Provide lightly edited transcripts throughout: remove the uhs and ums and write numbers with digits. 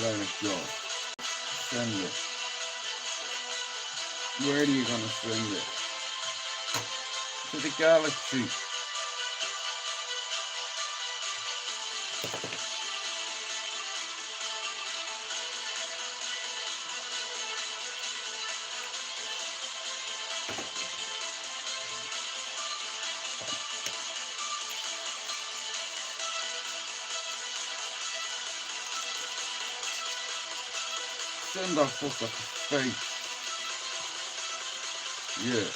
Let it go. Send it. Where are you gonna send it? To the galaxy. Send that fucker to space. Yeah.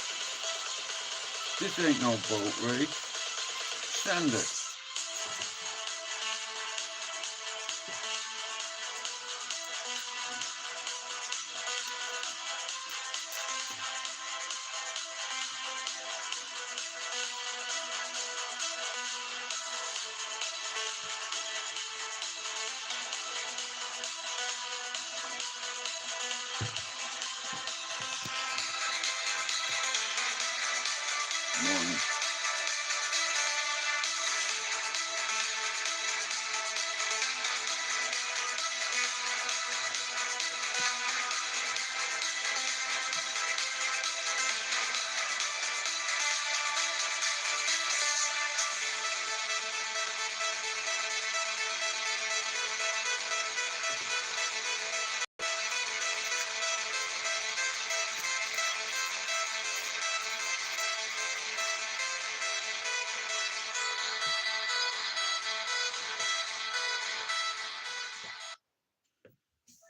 This ain't no boat race. Send it. Morning.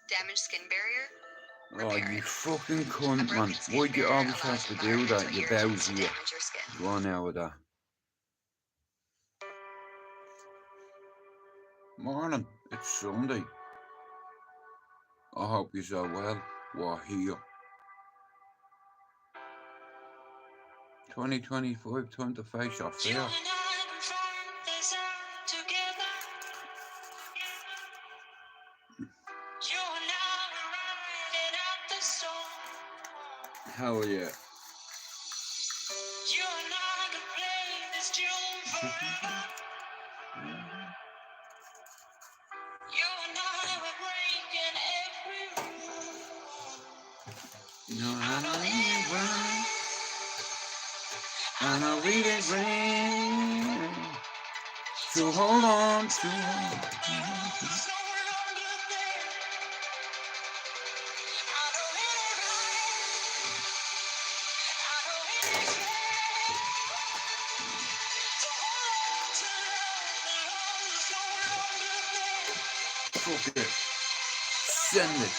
Damaged skin barrier. Oh, you fucking cunt, man. Why'd you always have to do that, you bowsier? Go on now with that. Morning, it's Sunday. I hope you're so well. We're here. 2025, time to face our fear. Hell yeah. No, I know it right. I know it is rain. So hold on to it. Fuck it. Send it.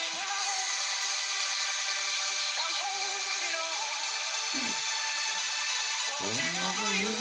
Over you.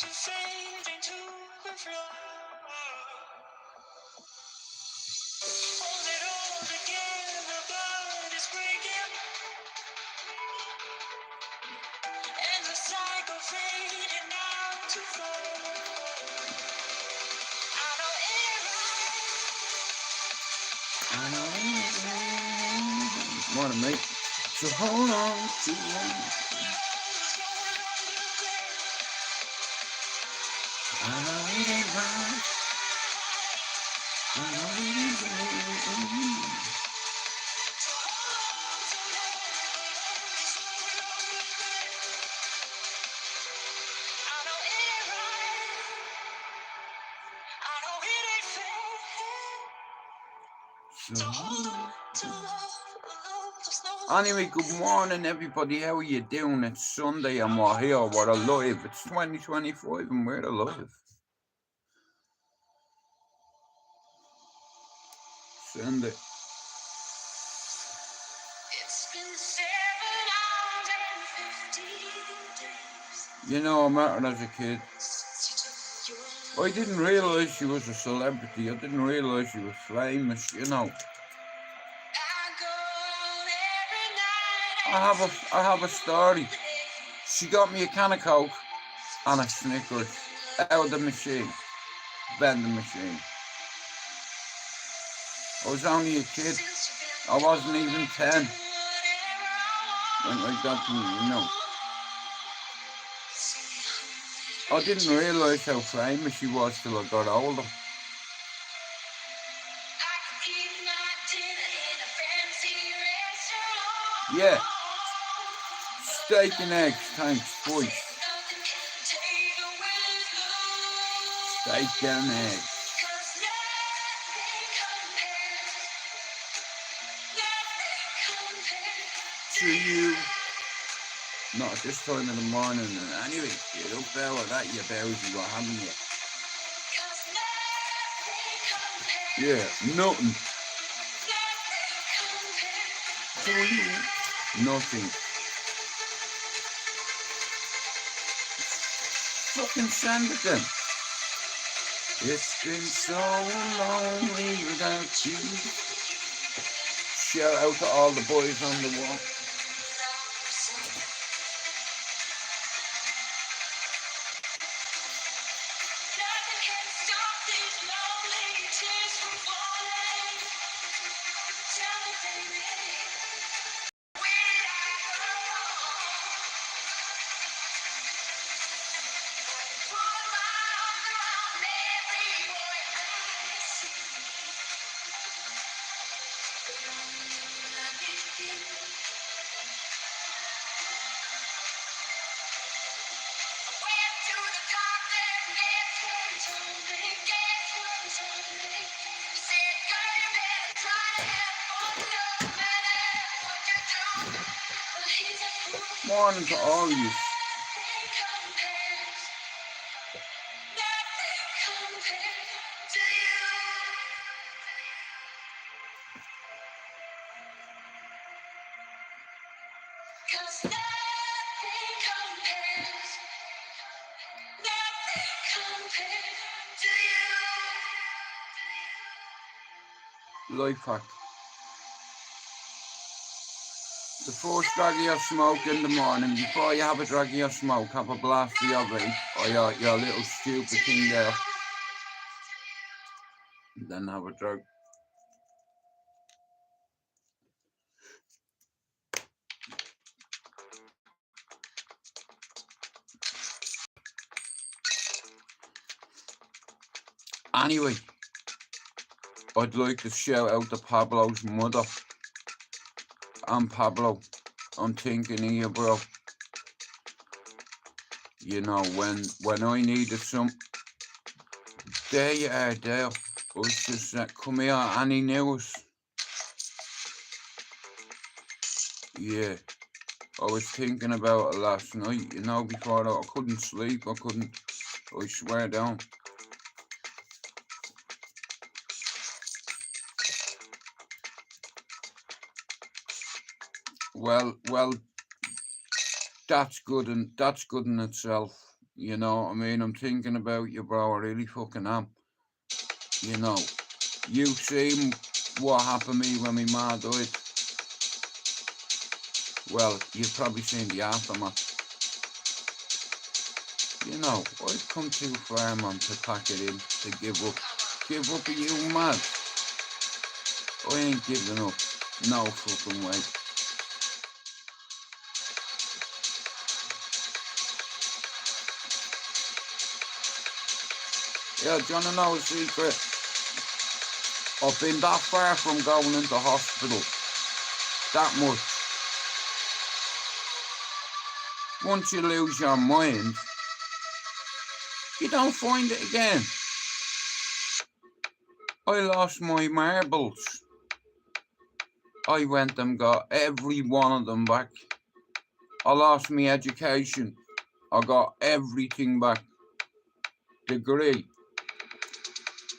You fade into the floor. Hold it all together, but it's breaking. And the cycle fading out to fall. I know it right. I know it right. Morning, mate. So hold on to it. I know it ain't right. I know it ain't right. So hold on to love, there's no Anyway, good morning everybody, how are you doing? It's Sunday and we're here, we're alive. It's 2025 and we're alive. Sunday. It's been 750 days. You know, I met her as a kid. Since you took I your didn't realise she was a celebrity. I didn't realise she was famous, you know. I have a story. She got me a can of Coke and a Snickers out of the machine, vending machine. I was only a kid. I wasn't even 10 when I got to, you know. I didn't realise how famous she was till I got older. Yeah. Steak and eggs, thanks, boys. Steak and eggs. To you. Not at this time in the morning, and anyway, get up there with that, you bowsy, what haven't you? Yeah, nothing. To you. Nothing. Fucking send it then. It's been so lonely without you. Shout out to all the boys on the wall. Morning to all you. Life hack. The first drag of your smoke in the morning, before you have a drag of your smoke, have a blast of your vape or your little stupid thing there. And then have a drag. Anyway, I'd like to shout out to Pablo's mother. And Pablo, I'm thinking of you, bro. You know, when I needed some, there you are, there. I was just come here, any news? Yeah, I was thinking about it last night, you know, before I couldn't sleep, I swear down. Well, that's good in itself, you know what I mean? I'm thinking about you, bro, I really fucking am. You know, you seen what happened to me when my ma died. Well, you've probably seen the aftermath. You know, I've come too far, man, to pack it in, to give up. Give up, are you mad? I ain't giving up. No fucking way. Yeah, do you wanna know a secret? I've been that far from going into hospital. That much. Once you lose your mind, you don't find it again. I lost my marbles. I went and got every one of them back. I lost my education. I got everything back. Degree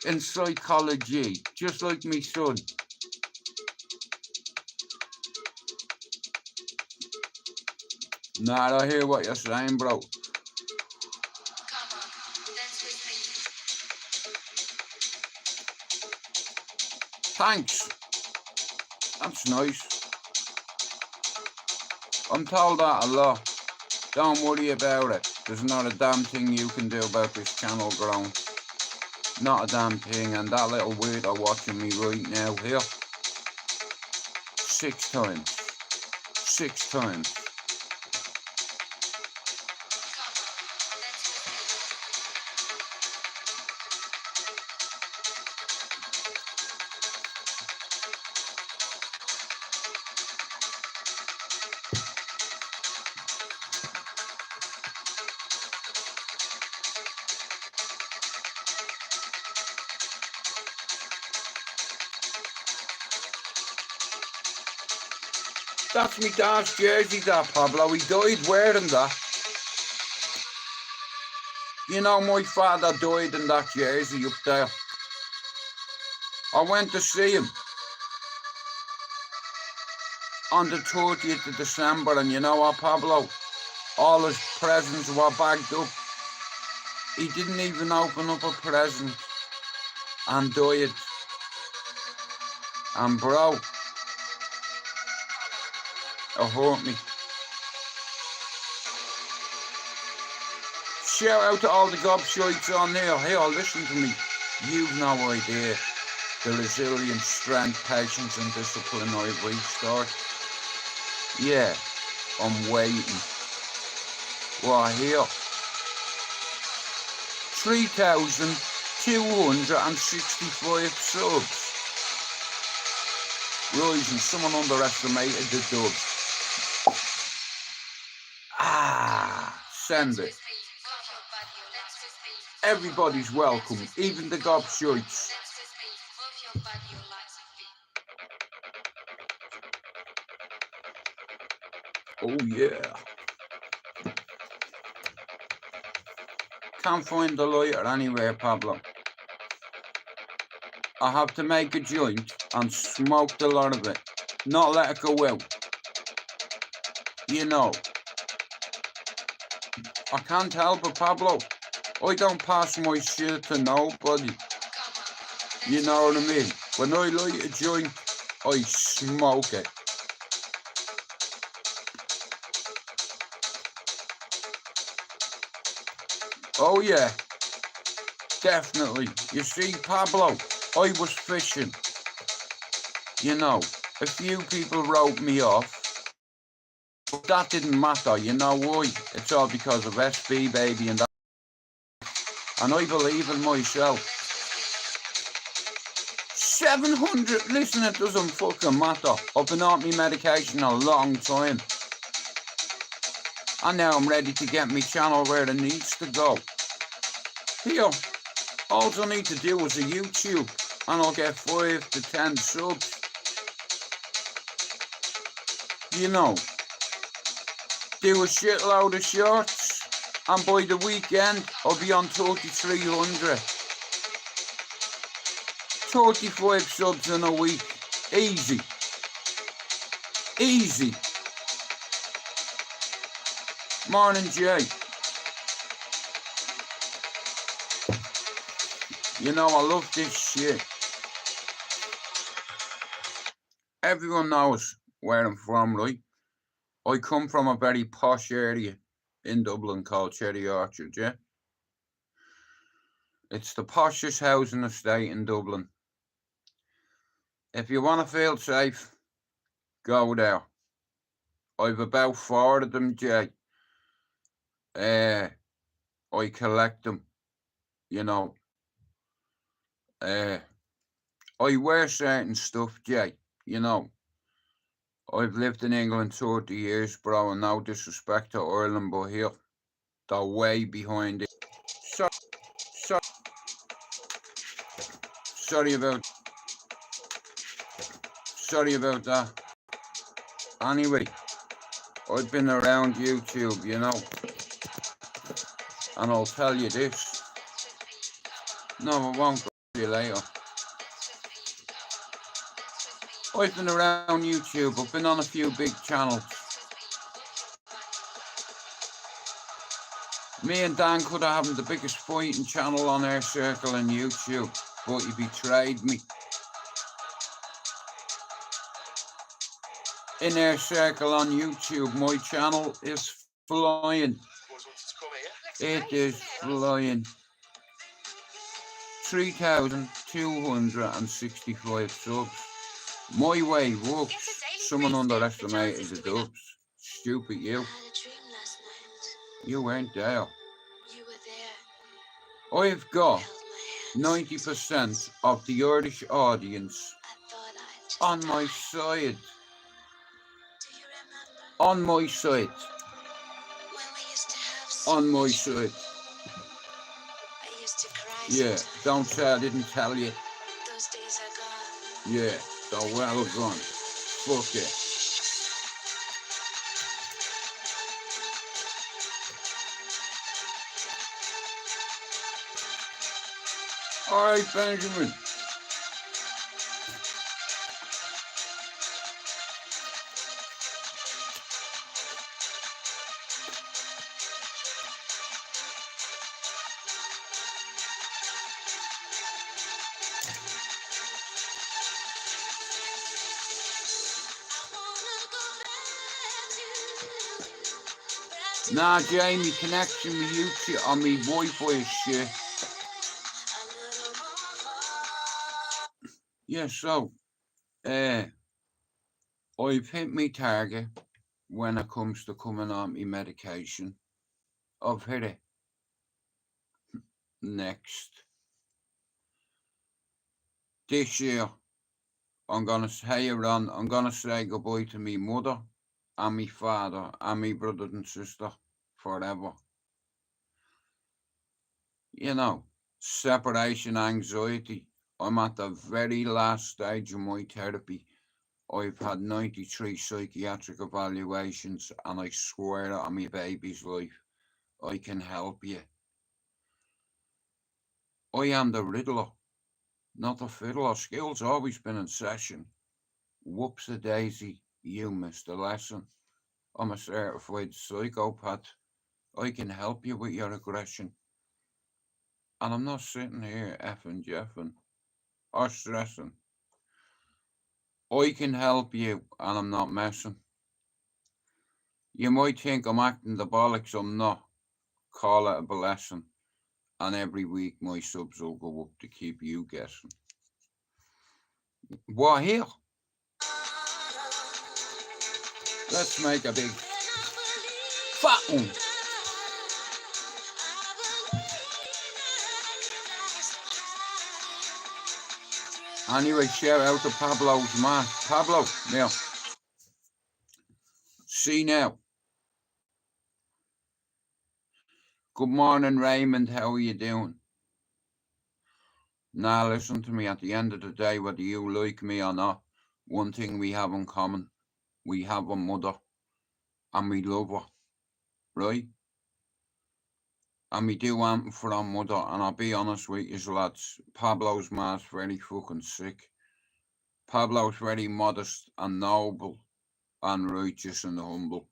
in psychology, just like me son. Nah, I hear what you're saying, bro. Come on, dance with me. Thanks. That's nice. I'm told that a lot. Don't worry about it. There's not a damn thing you can do about this channel growing. Not a damn thing. And that little weirdo watching me right now here. 6 times. 6 times. That's me dad's jersey, that, Pablo. He died wearing that. You know, my father died in that jersey up there. I went to see him on the 30th of December, and you know what, Pablo? All his presents were bagged up. He didn't even open up a present and died. And bro, it hurt me. Shout out to all the gobshites on there. Hey, listen to me. You've no idea the resilience, strength, patience and discipline I've restored. Yeah, I'm waiting. We're here. 3,265 subs. Rising, someone underestimated the dubs. Send it. Everybody's welcome, even the gobshites. Oh yeah. Can't find the lighter anywhere, Pablo. I have to make a joint and smoke the lot of it, not let it go out. You know, I can't help it, Pablo. I don't pass my shit to nobody. You know what I mean? When I light a joint, I smoke it. Oh yeah, definitely. You see, Pablo, I was fishing. You know, a few people wrote me off. But that didn't matter, you know why? It's all because of SB, baby, and that. And I believe in myself. 700, listen, it doesn't fucking matter. I've been on my medication a long time. And now I'm ready to get my channel where it needs to go. Here, all I need to do is a YouTube, and I'll get 5 to 10 subs. You know, do a shitload of shorts, and by the weekend, I'll be on 3,300. 35 subs in a week. Easy. Easy. Morning, Jay. You know, I love this shit. Everyone knows where I'm from, right? I come from a very posh area in Dublin called Cherry Orchard, yeah? It's the poshest housing estate in Dublin. If you want to feel safe, go there. I've about 4 of them, Jay. I collect them, you know. I wear certain stuff, Jay, you know. I've lived in England 30 years, bro, and no disrespect to Ireland, but here, they're way behind it. sorry about that. Anyway, I've been around YouTube, you know, and I'll tell you this. No, I won't. See you later. I've been around YouTube. I've been on a few big channels. Me and Dan could have had the biggest fighting channel on our circle in YouTube, but he betrayed me. In our circle on YouTube, my channel is flying. It is flying. 3,265 subs. My way works. Someone underestimated the dubs. Stupid you. You weren't there. You were there. I've got 90% of the Irish audience on my side. Do you remember On my side. when we used to have On my so side. I used to cry Yeah, sometimes. don't say I didn't tell you. Those days are gone. Yeah, so well gone. Fuck it. Alright, Benjamin. Nah, Jamie, connection with YouTube on me Wi-Fi is shit. Yeah, so, I've hit me target when it comes to coming on me medication. I've hit it. Next. This year, I'm gonna say goodbye to me mother and me father and me brother and sister forever. You know, separation anxiety. I'm at the very last stage of my therapy. I've had 93 psychiatric evaluations, and I swear it on my baby's life, I can help you. I am the riddler, not the fiddler. Skill's always been in session. Whoops-a-daisy, you missed a lesson. I'm a certified psychopath. I can help you with your aggression. And I'm not sitting here effing jeffing or stressing. I can help you, and I'm not messing. You might think I'm acting the bollocks, I'm not. Call it a blessing. And every week my subs will go up to keep you guessing. What here? Let's make a big fat one. Anyway, shout out to Pablo's man. Pablo, now. See now. Good morning, Raymond. How are you doing? Now, listen to me. At the end of the day, whether you like me or not, one thing we have in common. We have a mother. And we love her. Right? And we do anything for our mother. And I'll be honest with you, lads. Pablo's man's very fucking sick. Pablo's very modest and noble and righteous and humble.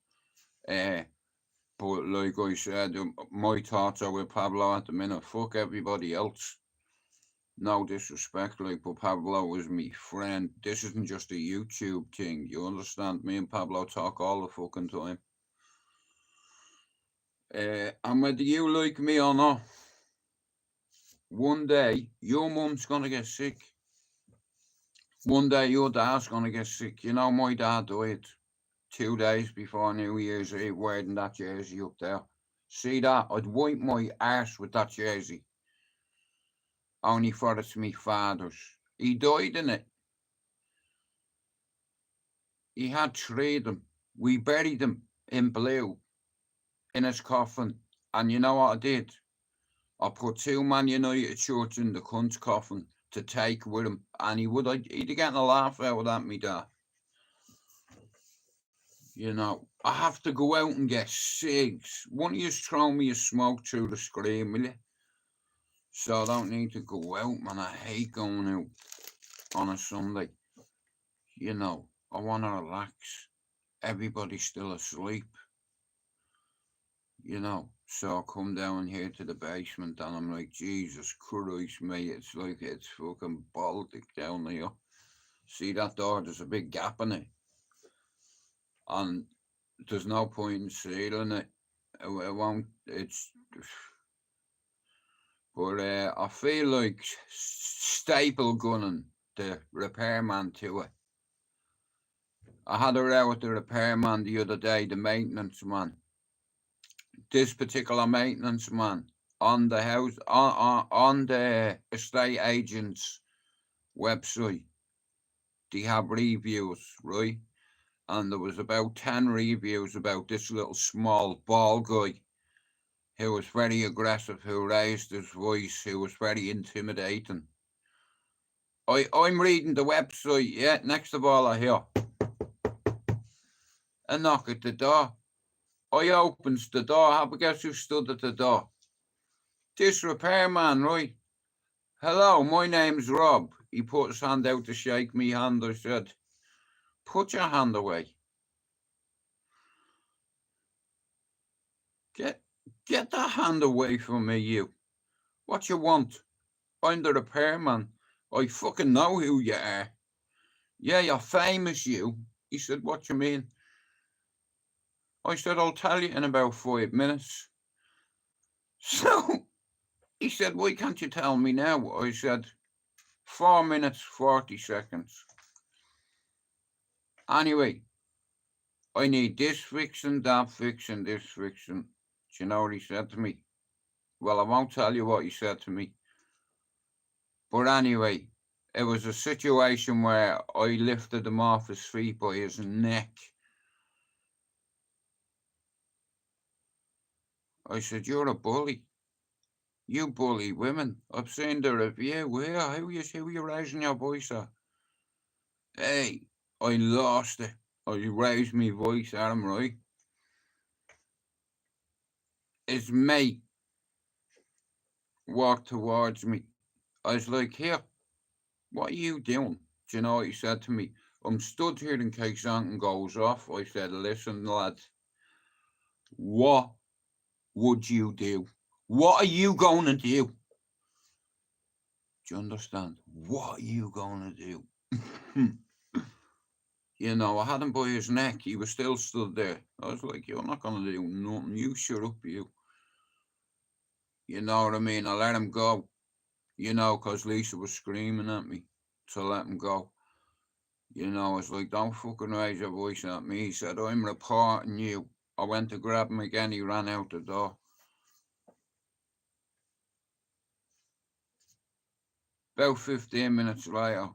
But like I said, my thoughts are with Pablo at the minute. Fuck everybody else. No disrespect, like, but Pablo is me friend. This isn't just a YouTube thing. You understand? Me and Pablo talk all the fucking time. And whether you like me or not, one day your mum's gonna get sick. One day your dad's gonna get sick. You know, my dad died 2 days before New Year's Eve wearing that jersey up there. See that? I'd wipe my arse with that jersey. Only for it's me father's. He died in it. He had 3 of them. We buried him in blue in his coffin. And you know what I did? I put 2 Man United shirts in the cunt's coffin to take with him. And he'd get a laugh out of that, me dad. You know, I have to go out and get cigs. Won't you just throw me a smoke through the screen, will you? So I don't need to go out, man. I hate going out on a Sunday. You know, I want to relax. Everybody's still asleep. You know, so I come down here to the basement and I'm like, Jesus Christ, mate, it's like it's fucking Baltic down here. See that door? There's a big gap in it. And there's no point in sealing it. It won't, it's, but I feel like staple gunning the repairman to it. I had a row with the repairman the other day, the maintenance man. This particular maintenance man on the house on the estate agent's website, they have reviews, right? And there was about 10 reviews about this little small ball guy who was very aggressive, who raised his voice, who was very intimidating. I'm reading the website, yeah, next of all I hear a knock at the door. I opens the door, have a guess who stood at the door? This repairman, right? Hello, my name's Rob. He put his hand out to shake me hand. I said, put your hand away. Get that hand away from me, you. What you want? I'm the repairman. I fucking know who you are. Yeah, you're famous, you. He said, what you mean? I said, I'll tell you in about 5 minutes. So he said, why can't you tell me now? I said, 4 minutes, 40 seconds. Anyway, I need this fixing, that fixing, this fixing. Do you know what he said to me? Well, I won't tell you what he said to me. But anyway, it was a situation where I lifted him off his feet by his neck. I said, you're a bully. You bully women. I've seen the review. Where? Who are you raising your voice at? Hey, I lost it. I raised my voice at him, right? His mate walked towards me. I was like, here, what are you doing? Do you know what he said to me? I'm stood here in case something goes off. I said, listen, lad, what would you do? What are you going to do? Do you understand? What are you going to do? You know, I had him by his neck. He was still stood there. I was like, you're not going to do nothing. You shut up, you. You know what I mean? I let him go. You know, because Lisa was screaming at me to let him go. You know, it's like, don't fucking raise your voice at me. He said, I'm reporting you. I went to grab him again. He ran out the door. About 15 minutes later,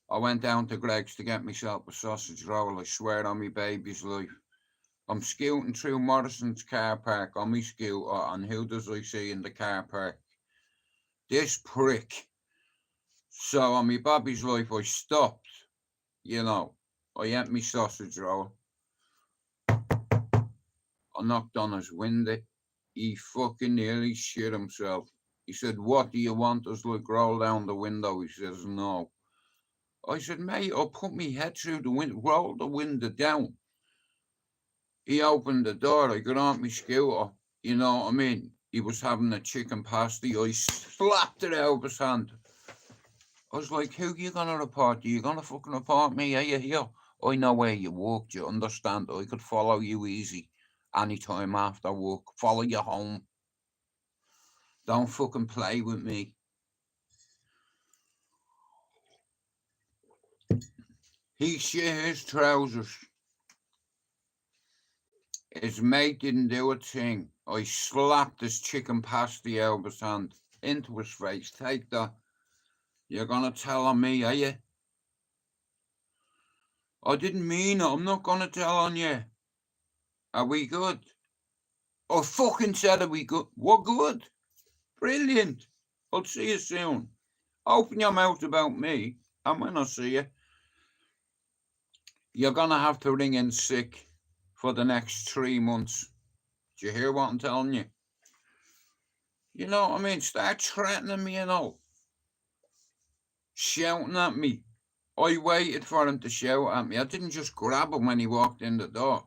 I went down to Greg's to get myself a sausage roll. I swear on me baby's life. I'm scooting through Morrison's car park on my scooter, and who does I see in the car park? This prick. So on me baby's life, I stopped. You know, I ate me sausage roll. I knocked on his window. He fucking nearly shit himself. He said, what do you want us like roll down the window? He says, no. I said, mate, I'll put me head through the window, roll the window down. He opened the door. I got on my scooter. You know what I mean? He was having a chicken pasty. I slapped it out of his hand. I was like, who are you going to report? Are you going to fucking report me? Are you here? I know where you work. Do you understand? I could follow you easy anytime after work. Follow you home. Don't fucking play with me. He shit his trousers. His mate didn't do a thing. I slapped his chicken pasty out of his hand into his face. Take that. You're gonna tell on me, are you? I didn't mean it. I'm not gonna tell on you. Are we good? I fucking said, are we good? We're good. Brilliant. I'll see you soon. Open your mouth about me, and when I see you, you're going to have to ring in sick for the next 3 months. Do you hear what I'm telling you? You know what I mean? Start threatening me, shouting at me. I waited for him to shout at me. I didn't just grab him when he walked in the door.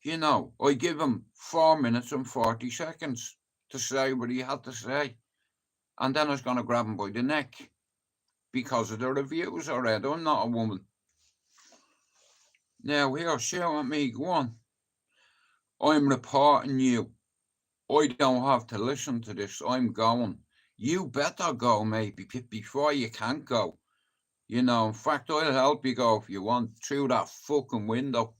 I give him 4 minutes and 40 seconds to say what he had to say. And then I was going to grab him by the neck because of the reviews I read. I'm not a woman. Now, here, shout at me, go on. I'm reporting you. I don't have to listen to this. I'm going. You better go, maybe, before you can't go. In fact, I'll help you go if you want, through that fucking window.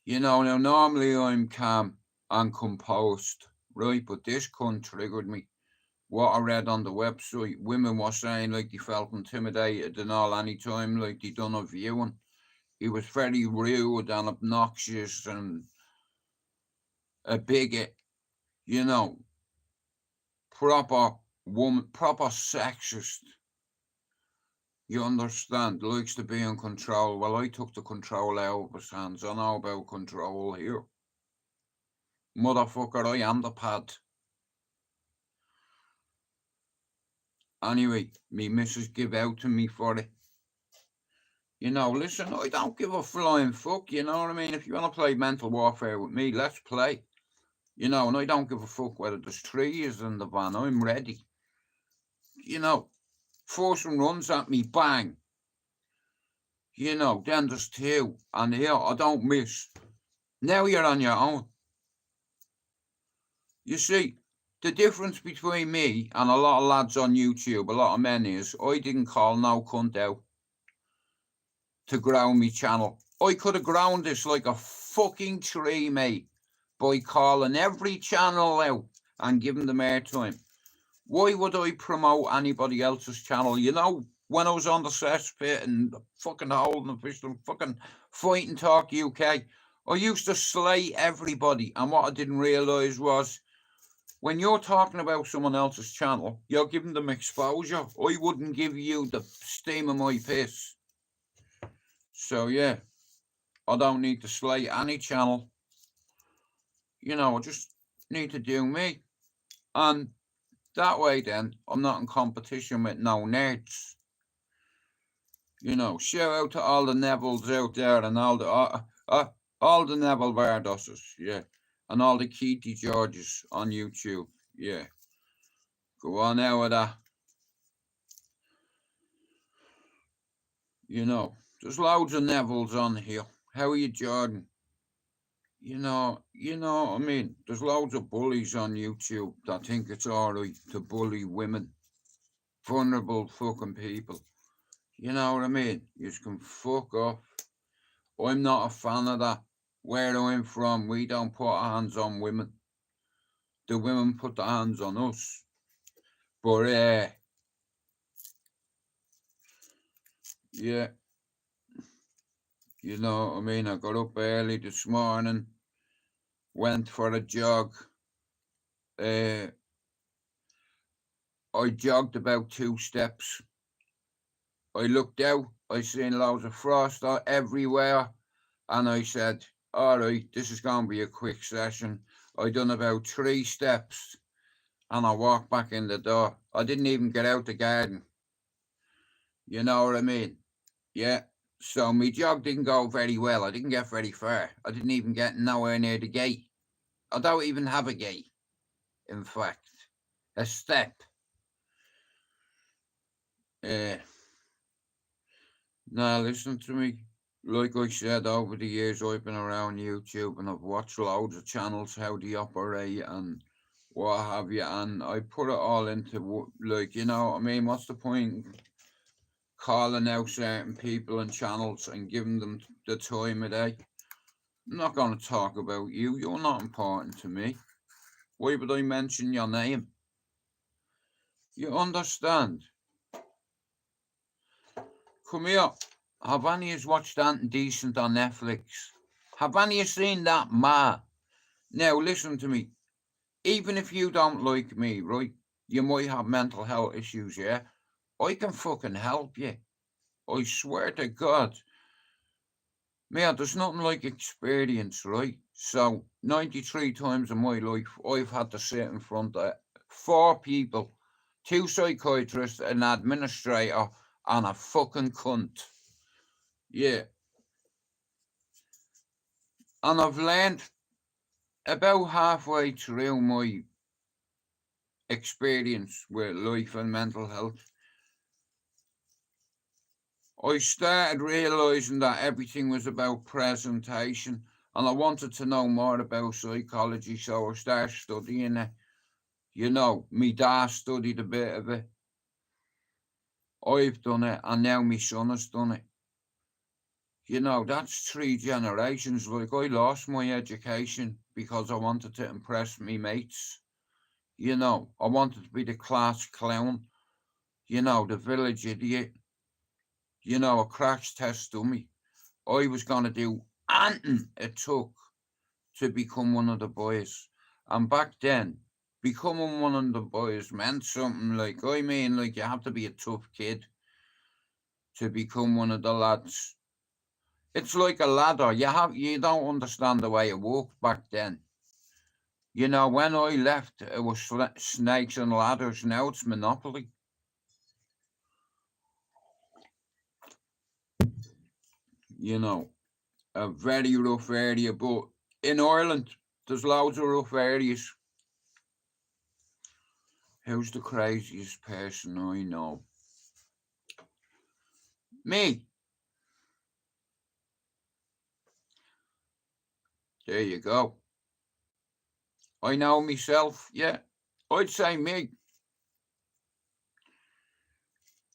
Now normally I'm calm and composed, right? But this cunt triggered me. What I read on the website, women were saying like they felt intimidated and all anytime like they done a viewing. He was very rude and obnoxious and a bigot, proper woman, proper sexist. You understand, likes to be in control. Well, I took the control out of his hands. I know about control here. Motherfucker, I am the pad. Anyway, me missus give out to me for it. Listen, I don't give a flying fuck, you know what I mean? If you want to play mental warfare with me, let's play. And I don't give a fuck whether there's trees in the van. I'm ready. First one runs at me, bang. Then there's two. And here, I don't miss. Now you're on your own. You see, the difference between me and a lot of lads on YouTube, a lot of men, is I didn't call no cunt out to ground me channel. I could have ground this like a fucking tree, mate, by calling every channel out and giving them airtime. Why would I promote anybody else's channel? When I was on the cesspit and fucking holding the fish and fucking Fighting Talk UK, I used to slay everybody. And what I didn't realise was, when you're talking about someone else's channel, you're giving them exposure. I wouldn't give you the steam of my piss. So, yeah, I don't need to slay any channel. I just need to do me. And that way, then, I'm not in competition with no nerds. Shout out to all the Nevilles out there and all the Neville Bardosses, yeah. And all the Keithy Georges on YouTube, yeah. Go on out with that. There's loads of Nevilles on here. How are you, Jordan? What I mean? There's loads of bullies on YouTube that think it's alright to bully women. Vulnerable fucking people. You know what I mean? You can fuck off. I'm not a fan of that. Where I'm from, we don't put our hands on women. The women put their hands on us. But, yeah. You know what I mean? I got up early this morning, went for a jog. I jogged about 2 steps. I looked out, I seen loads of frost everywhere, and I said, all right, this is going to be a quick session. I done about 3 steps, and I walked back in the door. I didn't even get out the garden. You know what I mean? Yeah. So my jog didn't go very well. I didn't get very far. I didn't even get nowhere near the gate. I don't even have a gate, in fact. A step. Now listen to me. Like I said, over the years I've been around YouTube and I've watched loads of channels, how they operate and what have you, and I put it all into, like, you know what I mean? What's the point calling out certain people and channels and giving them the time of day? I'm not going to talk about you. You're not important to me. Why would I mention your name? You understand? Come here. Have any of you watched Decent on Netflix? Have any of you seen that, Ma? Now, listen to me. Even if you don't like me, right? You might have mental health issues, yeah? I can fucking help you. I swear to God. Man, there's nothing like experience, right? So 93 times in my life, I've had to sit in front of 4 people, 2 psychiatrists, an administrator, and a fucking cunt. Yeah. And I've learned about halfway through my experience with life and mental health, I started realising that everything was about presentation, and I wanted to know more about psychology, so I started studying it. You know, me dad studied a bit of it. I've done it, and now my son has done it. You know, that's 3 generations. Like, I lost my education because I wanted to impress me mates. You know, I wanted to be the class clown. You know, the village idiot. You know, a crash test dummy. I was going to do anything it took to become one of the boys. And back then, becoming one of the boys meant something. Like, I mean, like, you have to be a tough kid to become one of the lads. It's like a ladder. You don't understand the way it worked back then. You know, when I left, it was snakes and ladders. Now it's Monopoly. You know, a very rough area, but in Ireland, there's loads of rough areas. Who's the craziest person I know? Me. There you go. I know myself, yeah. I'd say me.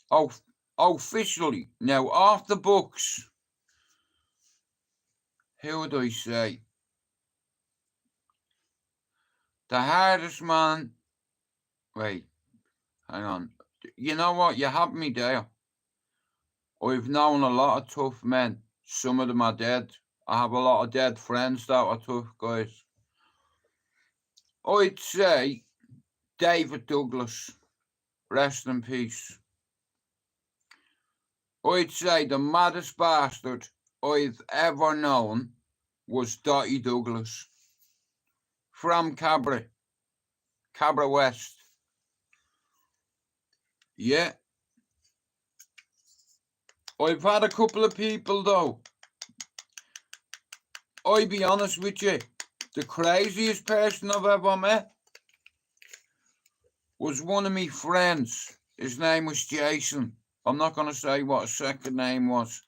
Oh, officially. Now, off the books, who would I say? The hardest man. Wait, hang on. You know what? You have me there. I've known a lot of tough men. Some of them are dead. I have a lot of dead friends that are tough guys. I'd say David Douglas. Rest in peace. I'd say the maddest bastard I've ever known was Dottie Douglas from Cabra West. Yeah. I've had a couple of people though. I'll be honest with you, the craziest person I've ever met was one of my friends. His name was Jason. I'm not going to say what his second name was,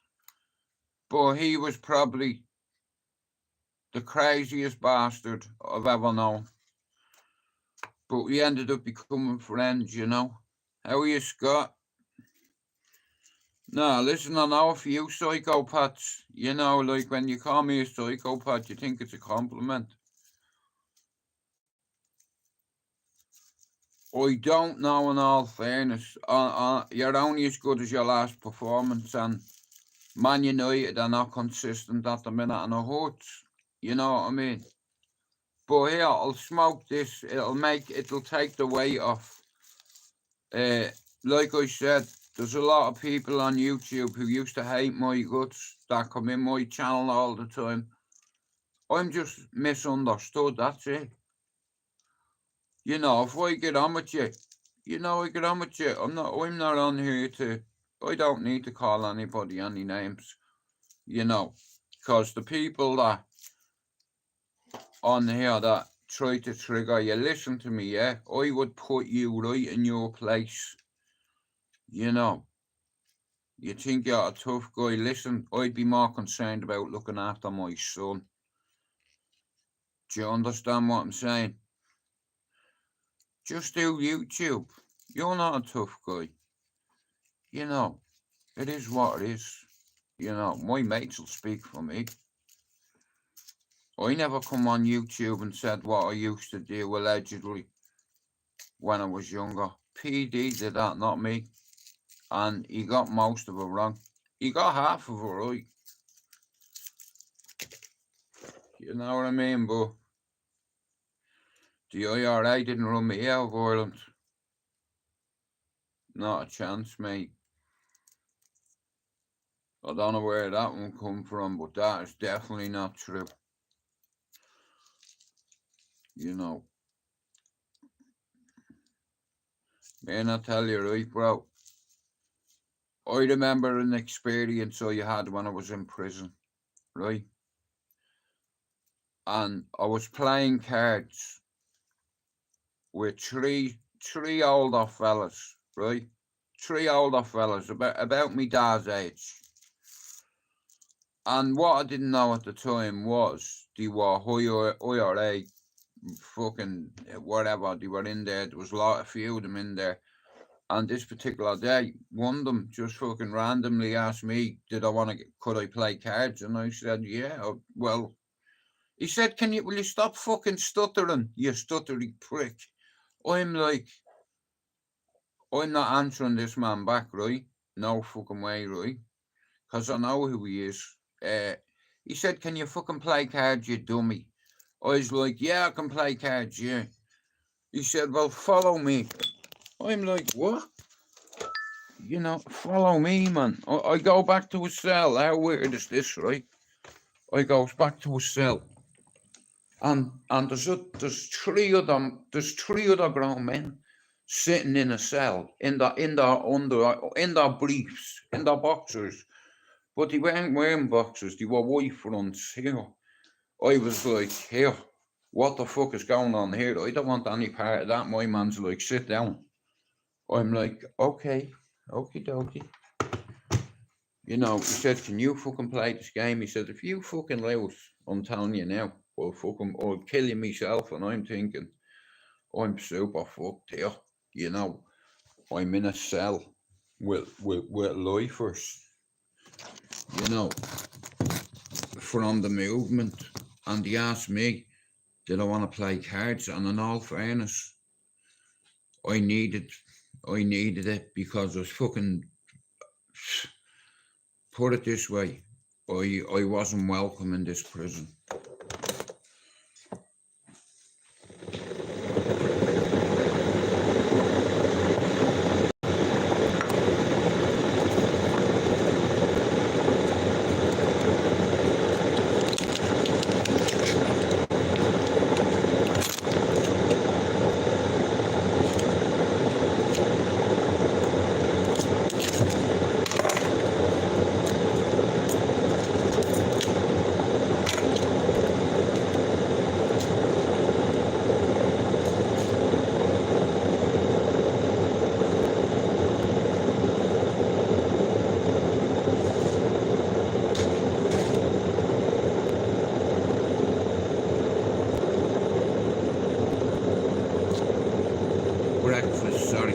but he was probably the craziest bastard I've ever known. But we ended up becoming friends, you know. How are you, Scott? No, listen, I know a few psychopaths. You know, like when you call me a psychopath, you think it's a compliment. I don't know, in all fairness. You're only as good as your last performance, and Man United are not consistent at the minute, and it hurts. You know what I mean? But here, I'll smoke this. It'll take the weight off. Like I said, there's a lot of people on YouTube who used to hate my guts that come in my channel all the time. I'm just misunderstood, that's it. You know, if I get on with you, I get on with you. I'm not on here I don't need to call anybody any names, you know, because the people that on here that try to trigger you, listen to me, yeah? I would put you right in your place, you know. You think you're a tough guy, listen, I'd be more concerned about looking after my son. Do you understand what I'm saying? Just do YouTube. You're not a tough guy. You know, it is what it is. You know, my mates will speak for me. I never come on YouTube and said what I used to do allegedly when I was younger. PD did that, not me. And he got most of it wrong. He got half of it right. You know what I mean? But the IRA didn't run me out of Ireland. Not a chance, mate. I don't know where that one come from, but that is definitely not true. You know, man, I tell you, right, bro. I remember an experience I had when I was in prison, right? And I was playing cards with three older fellas, right? Three older fellas, about me dad's age. And what I didn't know at the time was they were IRA, fucking whatever, they were in there. There was a few of them in there. And this particular day, one of them just fucking randomly asked me, could I play cards? And I said, yeah, well, he said, will you stop fucking stuttering, you stuttery prick? I'm like, I'm not answering this man back, right? No fucking way, right? Because I know who he is. He said, can you fucking play cards, you dummy? I was like, yeah, I can play cards, yeah. He said, well, follow me. I'm like, what? You know, follow me, man. I go back to a cell. How weird is this, right? I goes back to a cell. And there's three of them, there's three other grown men sitting in a cell in their briefs, in their boxers. But they weren't wearing boxers, they were white fronts here. I was like, here, what the fuck is going on here? I don't want any part of that. My man's like, sit down. I'm like, okay, okie dokie. You know, he said, can you fucking play this game? He said, if you fucking lose, I'm telling you now, I'll kill you myself. And I'm thinking, I'm super fucked here. You know, I'm in a cell with lifers, you know, from the movement. And he asked me, did I want to play cards? And in all fairness, I needed it because I was fucking, put it this way, I wasn't welcome in this prison. Breakfast, sorry.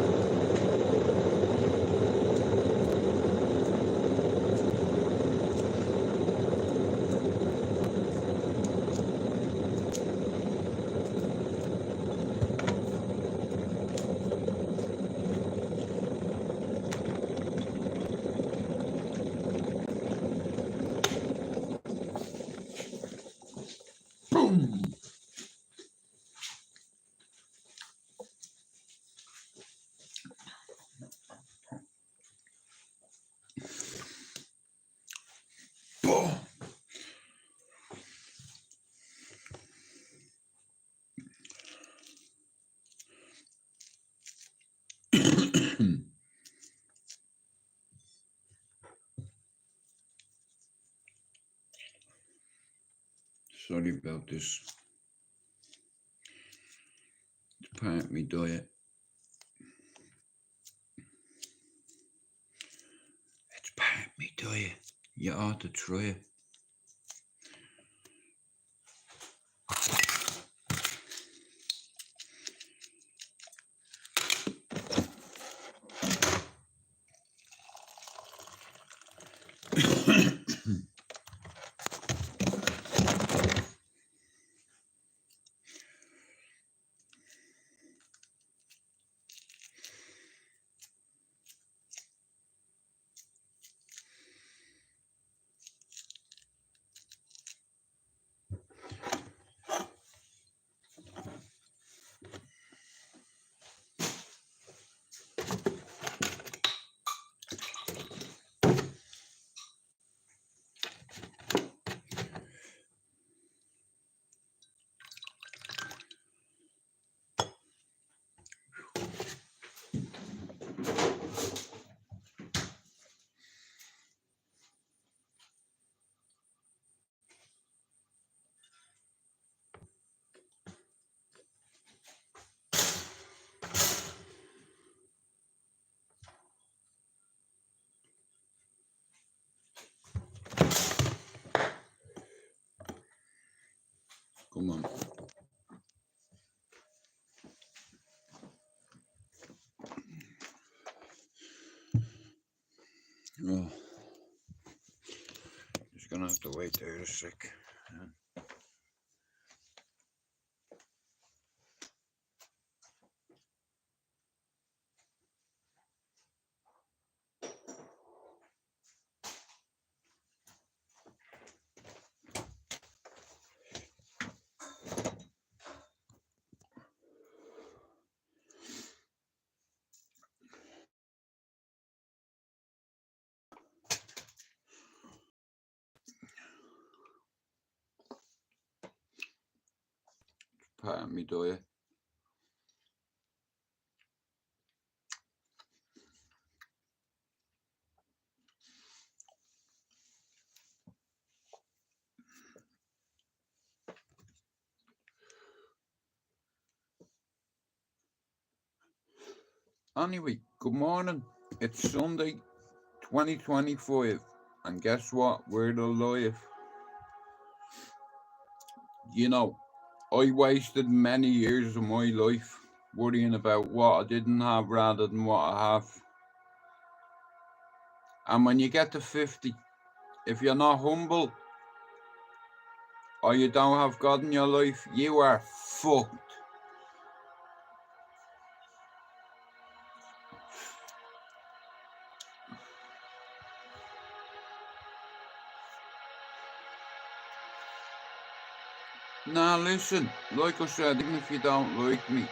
Boom. Boom. Sorry about this. It's part of my diet. It's part of my diet. You ought to try it. Come on. Oh. Just gonna have to wait there a sec. Pardon me, do you? Anyway, good morning. It's Sunday, 2025, and guess what? We're alive. You know, I wasted many years of my life worrying about what I didn't have rather than what I have. And when you get to 50, if you're not humble or you don't have God in your life, you are fucked. Now listen, like I said, even if you don't like me,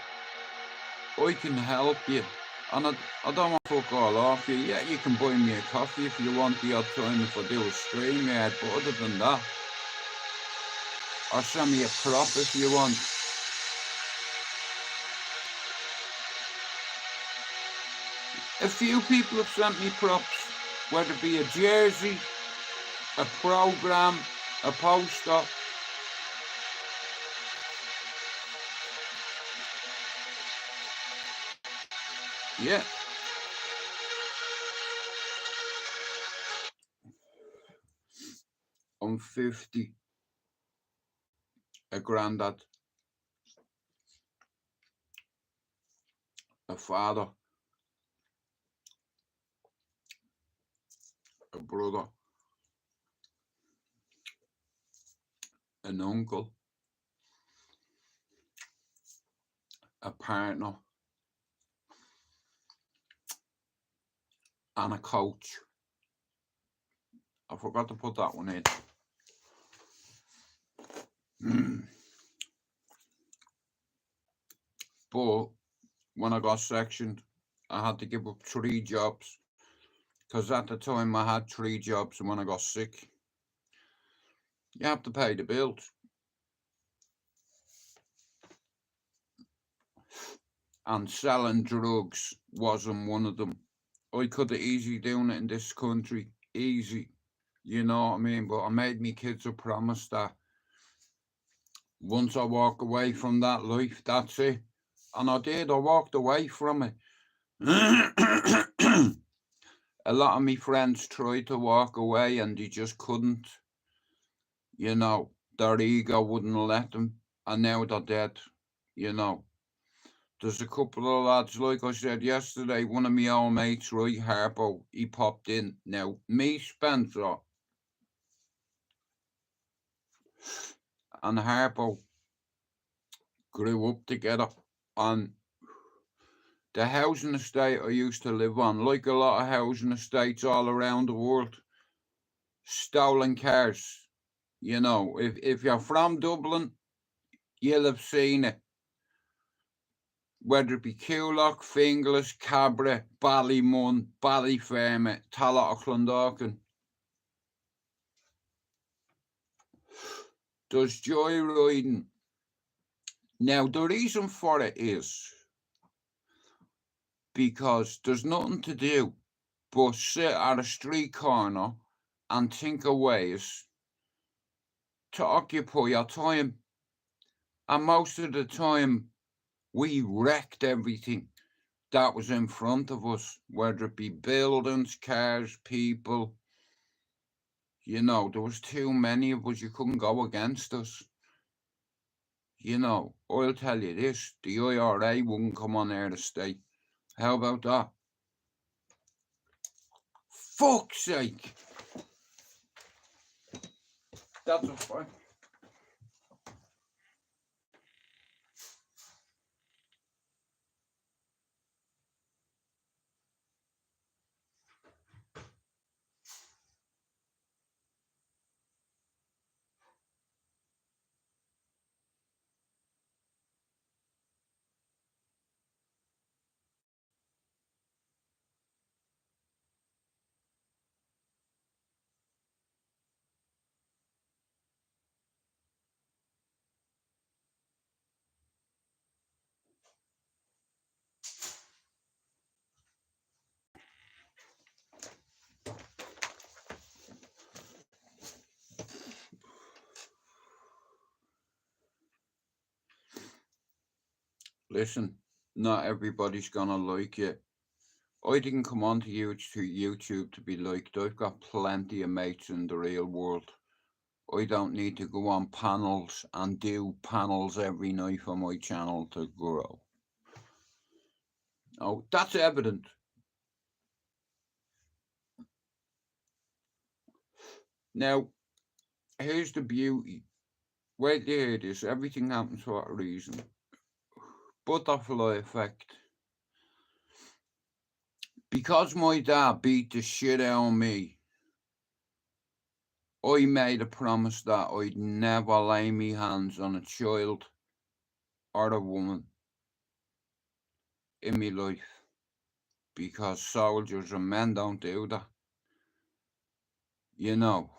I can help you. And I don't want to fuck all off you. Yeah, you can buy me a coffee if you want the odd time if I do a stream, yeah, but other than that, or send me a prop if you want. A few people have sent me props, whether it be a jersey, a program, a poster. Yeah. I'm 50. A granddad. A father. A brother. An uncle. A partner. And a coach. I forgot to put that one in. But when I got sectioned, I had to give up 3 jobs. Because at the time I had 3 jobs, and when I got sick, you have to pay the bills. And selling drugs wasn't one of them. I could have easily done it in this country. Easy. You know what I mean? But I made me kids a promise that once I walk away from that life, that's it. And I did. I walked away from it. A lot of my friends tried to walk away and they just couldn't. You know, their ego wouldn't let them. And now they're dead. You know, there's a couple of lads, like I said yesterday, one of my old mates, right, Harpo, he popped in. Now, me, Spencer, and Harpo grew up together on the housing estate I used to live on, like a lot of housing estates all around the world. Stolen cars. You know, if you're from Dublin, you'll have seen it. Whether it be Coolock, Finglas, Cabra, Ballymun, Ballyfermot, Tallaght or Clondalkin. There's joyriding. Now, the reason for it is because there's nothing to do but sit at a street corner and think of ways to occupy your time. And most of the time, we wrecked everything that was in front of us, whether it be buildings, cars, people. You know, there was too many of us, you couldn't go against us. You know, I'll tell you this, the IRA wouldn't come on air to stay. How about that? Fuck's sake! That's a fact. Listen, not everybody's gonna like it. I didn't come onto YouTube to be liked. I've got plenty of mates in the real world. I don't need to go on panels and do panels every night for my channel to grow. Oh, that's evident. Now, here's the beauty. Wait till you hear this. Everything happens for a reason. Butterfly effect. Because my dad beat the shit out of me, I made a promise that I'd never lay me hands on a child or a woman in my life. Because soldiers and men don't do that. You know,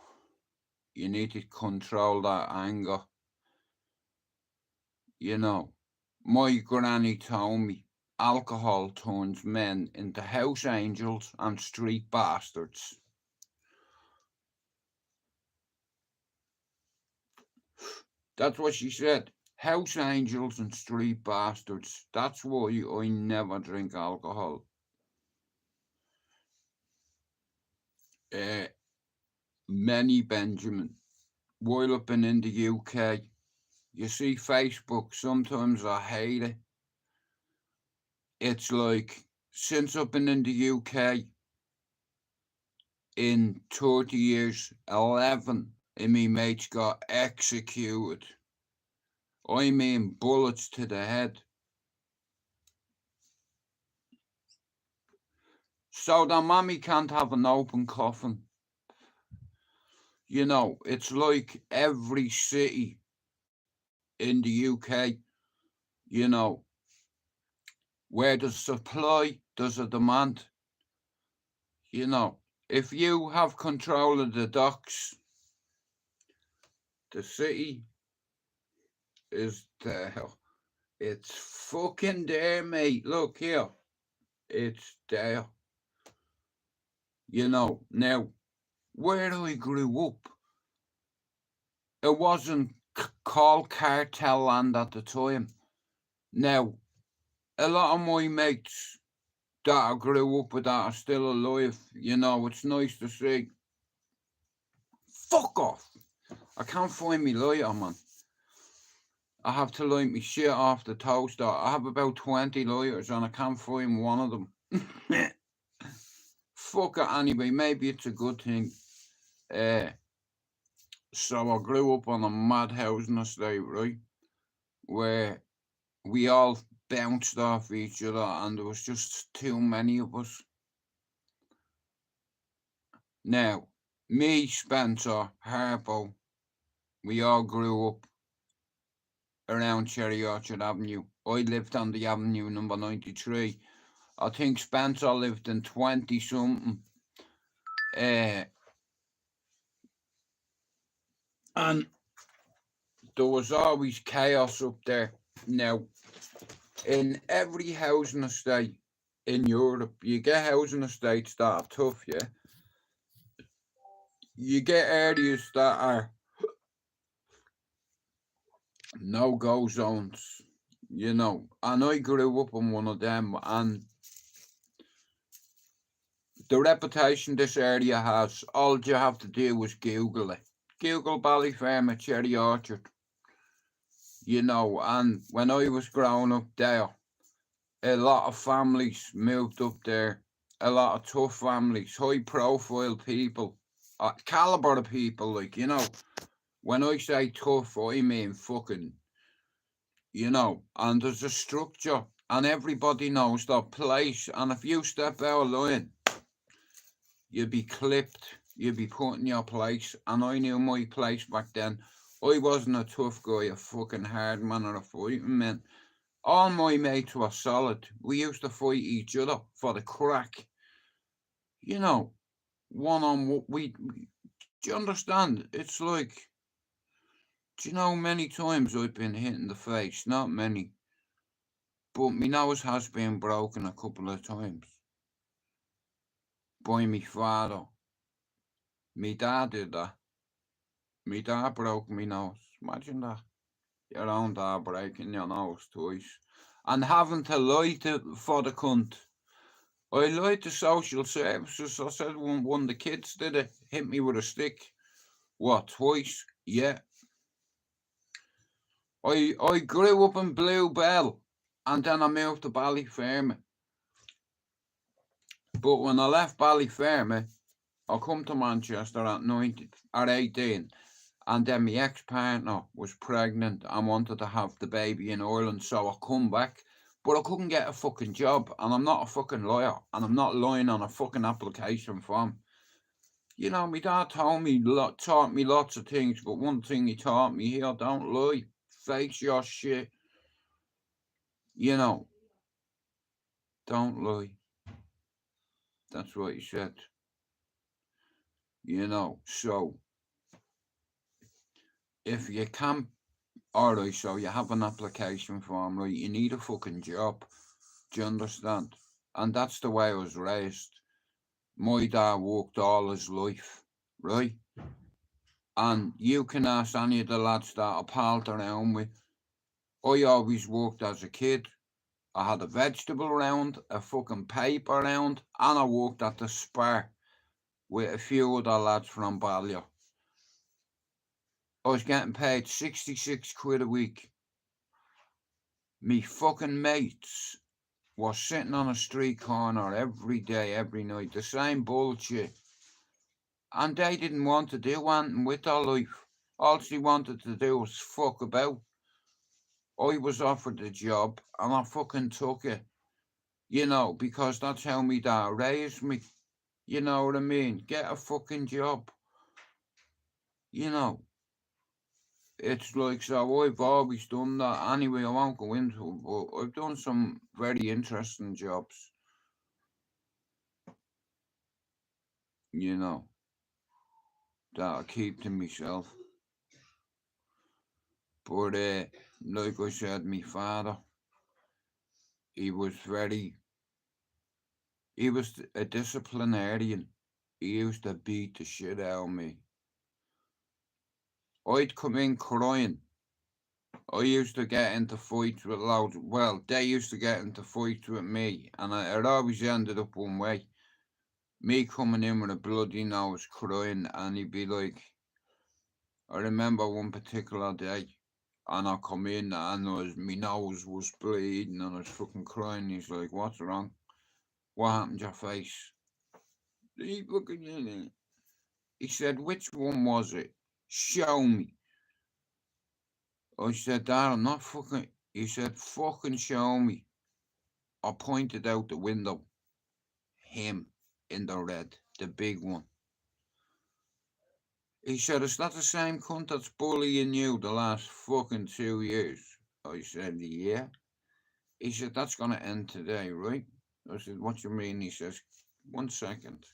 you need to control that anger. You know, my granny told me alcohol turns men into house angels and street bastards. That's what she said. House angels and street bastards. That's why I never drink alcohol. Many Benjamin, while I've been in the UK, you see Facebook, sometimes I hate it. It's like, since I've been in the UK, in 30 years, 11 of me mates got executed. I mean, bullets to the head. So that mommy can't have an open coffin. You know, it's like every city in the UK, you know, where there's supply, there's a demand. You know, if you have control of the docks, the city is there. It's fucking there, mate. Look here. It's there. You know, now, where I grew up, it wasn't called cartel land at the time. Now, a lot of my mates that I grew up with that are still alive, you know, it's nice to see. Fuck off! I can't find me lighter, man. I have to light me shit off the toaster. I have about 20 lighters and I can't find one of them. Fuck it anyway, maybe it's a good thing. So I grew up on a mad housing estate, right? Where we all bounced off each other and there was just too many of us. Now, me, Spencer, Harpo, we all grew up around Cherry Orchard Avenue. I lived on the avenue number 93. I think Spencer lived in 20-something. And there was always chaos up there. Now, in every housing estate in Europe, you get housing estates that are tough, yeah? You get areas that are no-go zones, you know, and I grew up in one of them, and the reputation this area has, all you have to do is Google it. Google Ballyfermot Cherry Orchard. you know, and when I was growing up there, a lot of families moved up there, a lot of tough families, high profile people, caliber of people, like, you know, when I say tough, I mean fucking, you know, and there's a structure, and everybody knows their place, and if you step out of line, you'd be clipped, you'd be put in your place, and I knew my place back then. I wasn't a tough guy, a fucking hard man or a fighting man. All my mates were solid. We used to fight each other for the crack. You know, one on what do you understand? It's like, do you know, many times I've been hit in the face, not many, but my nose has been broken a couple of times by my father. My dad did that. My dad broke my nose. Imagine that. Your own dad breaking your nose twice. And having to lie for the cunt. I lied to social services. I said one of the kids did it. Hit me with a stick. What, twice? Yeah. I grew up in Bluebell. And then I moved to Ballyfermot. But when I left Ballyfermot, I come to Manchester at 18. And then my ex-partner was pregnant and wanted to have the baby in Ireland, so I come back. But I couldn't get a fucking job, and I'm not a fucking lawyer, and I'm not lying on a fucking application form. You know, my dad taught me lots of things, but one thing he taught me here, don't lie, face your shit. You know, don't lie. That's what he said. You know, so if you can't, alright, so you have an application form, right, you need a fucking job. Do you understand? And that's the way I was raised. My dad worked all his life, right? And you can ask any of the lads that I palled around with. I always worked as a kid. I had a vegetable round, a fucking paper round, and I worked at the Spar with a few other lads from Ballier. I was getting paid 66 quid a week. Me fucking mates was sitting on a street corner every day, every night, the same bullshit. And they didn't want to do anything with their life. All they wanted to do was fuck about. I was offered a job and I fucking took it. You know, because that's how me dad raised me. You know what I mean? Get a fucking job. You know, it's like, so I've always done that. Anyway, I won't go into it, but I've done some very interesting jobs. You know, that I keep to myself. But like I said, my father, he was a disciplinarian. He used to beat the shit out of me. I'd come in crying. I used to get into fights with loads. Well, they used to get into fights with me, and it always ended up one way. Me coming in with a bloody nose, crying, and he'd be like, I remember one particular day, and I come in, and my nose was bleeding, and I was fucking crying. He's like, what's wrong? What happened to your face? He fucking in it. He said, which one was it? Show me. I said, Dad, I'm not fucking. He said, fucking show me. I pointed out the window. Him in the red, the big one. He said, is that the same cunt that's bullying you the last fucking 2 years? I said, yeah. He said, that's going to end today, right? I said, what do you mean? He says, 1 second.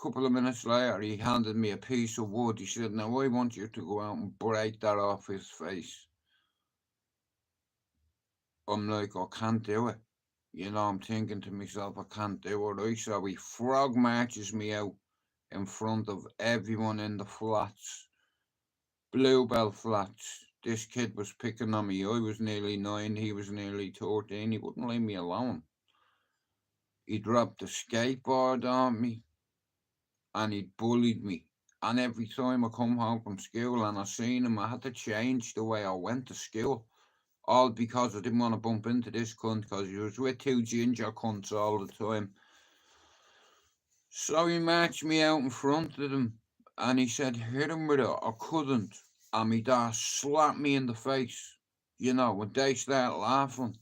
Couple of minutes later, he handed me a piece of wood. He said, now I want you to go out and break that off his face. I'm like, I can't do it. You know, I'm thinking to myself, I can't do it. Right? So he frog marches me out in front of everyone in the flats. Bluebell flats. This kid was picking on me. I was nearly 9, he was nearly 13. He wouldn't leave me alone. He dropped a skateboard on me and he bullied me. And every time I come home from school and I seen him, I had to change the way I went to school. All because I didn't want to bump into this cunt because he was with two ginger cunts all the time. So he marched me out in front of them and he said, hit him with it. I couldn't. And my dad slapped me in the face. You know, when they start laughing.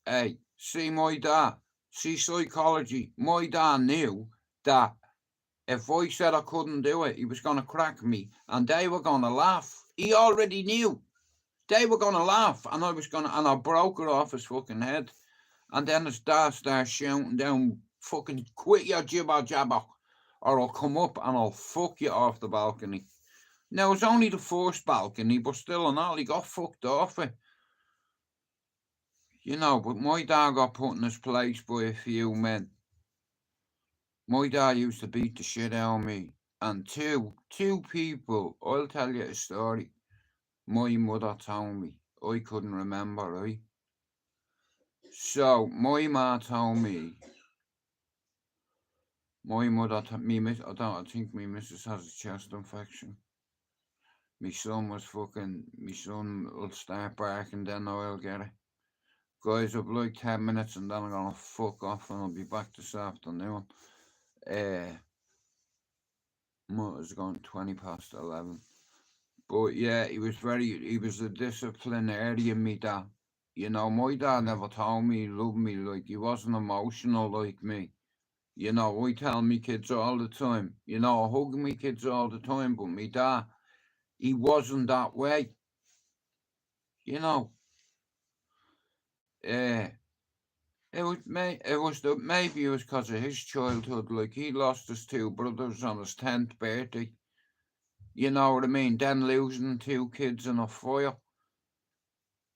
Hey, see my dad, see psychology. My dad knew that if I said I couldn't do it, he was going to crack me and they were going to laugh. He already knew. They were going to laugh and I broke it off his fucking head. And then his dad starts shouting down, fucking quit your jibber jabber or I'll come up and I'll fuck you off the balcony. Now, it was only the first balcony, but still and all, he got fucked off it. You know, but my dad got put in his place by a few men. My dad used to beat the shit out of me. And two people, I'll tell you a story. My mother told me. I couldn't remember, right? So, my ma told me, my mother, I think my missus has a chest infection. My son will start barking, then I'll get it. Guys, I've like 10 minutes and then I'm gonna fuck off and I'll be back this afternoon. It's gone 20 past 11. But yeah, he was a disciplinarian, me dad. You know, my dad never told me he loved me, like, he wasn't emotional like me. You know, I tell me kids all the time, you know, I hug me kids all the time, but me dad, he wasn't that way. You know, uh, maybe it was because of his childhood, like, he lost his two brothers on his 10th birthday. You know what I mean? Then losing two kids in a fire.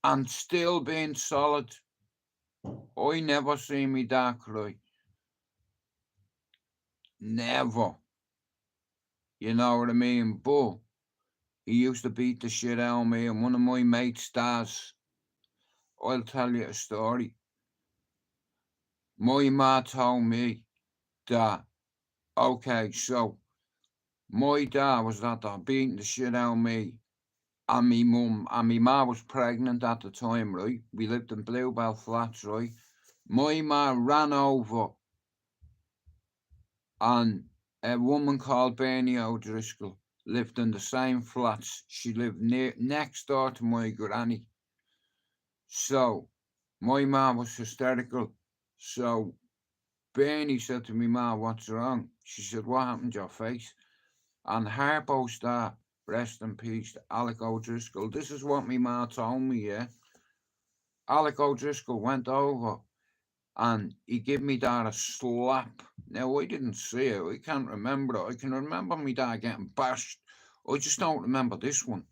And still being solid. I never see me dad cry. Never. You know what I mean? But he used to beat the shit out of me, and one of my mates' dads, I'll tell you a story. My ma told me that, okay, so my dad was out there beating the shit out of me, and me mum, and me ma was pregnant at the time, right? We lived in Bluebell Flats, right? My ma ran over and a woman called Bernie O'Driscoll lived in the same flats. She lived next door to my granny. So my mum was hysterical. So Bernie said to me, Ma, what's wrong? She said, what happened to your face? And Harpo star, rest in peace, Alec O'Driscoll. This is what my ma told me, yeah. Alec O'Driscoll went over and he gave me dad a slap. Now, I didn't see it. I can't remember it. I can remember me dad getting bashed. I just don't remember this one.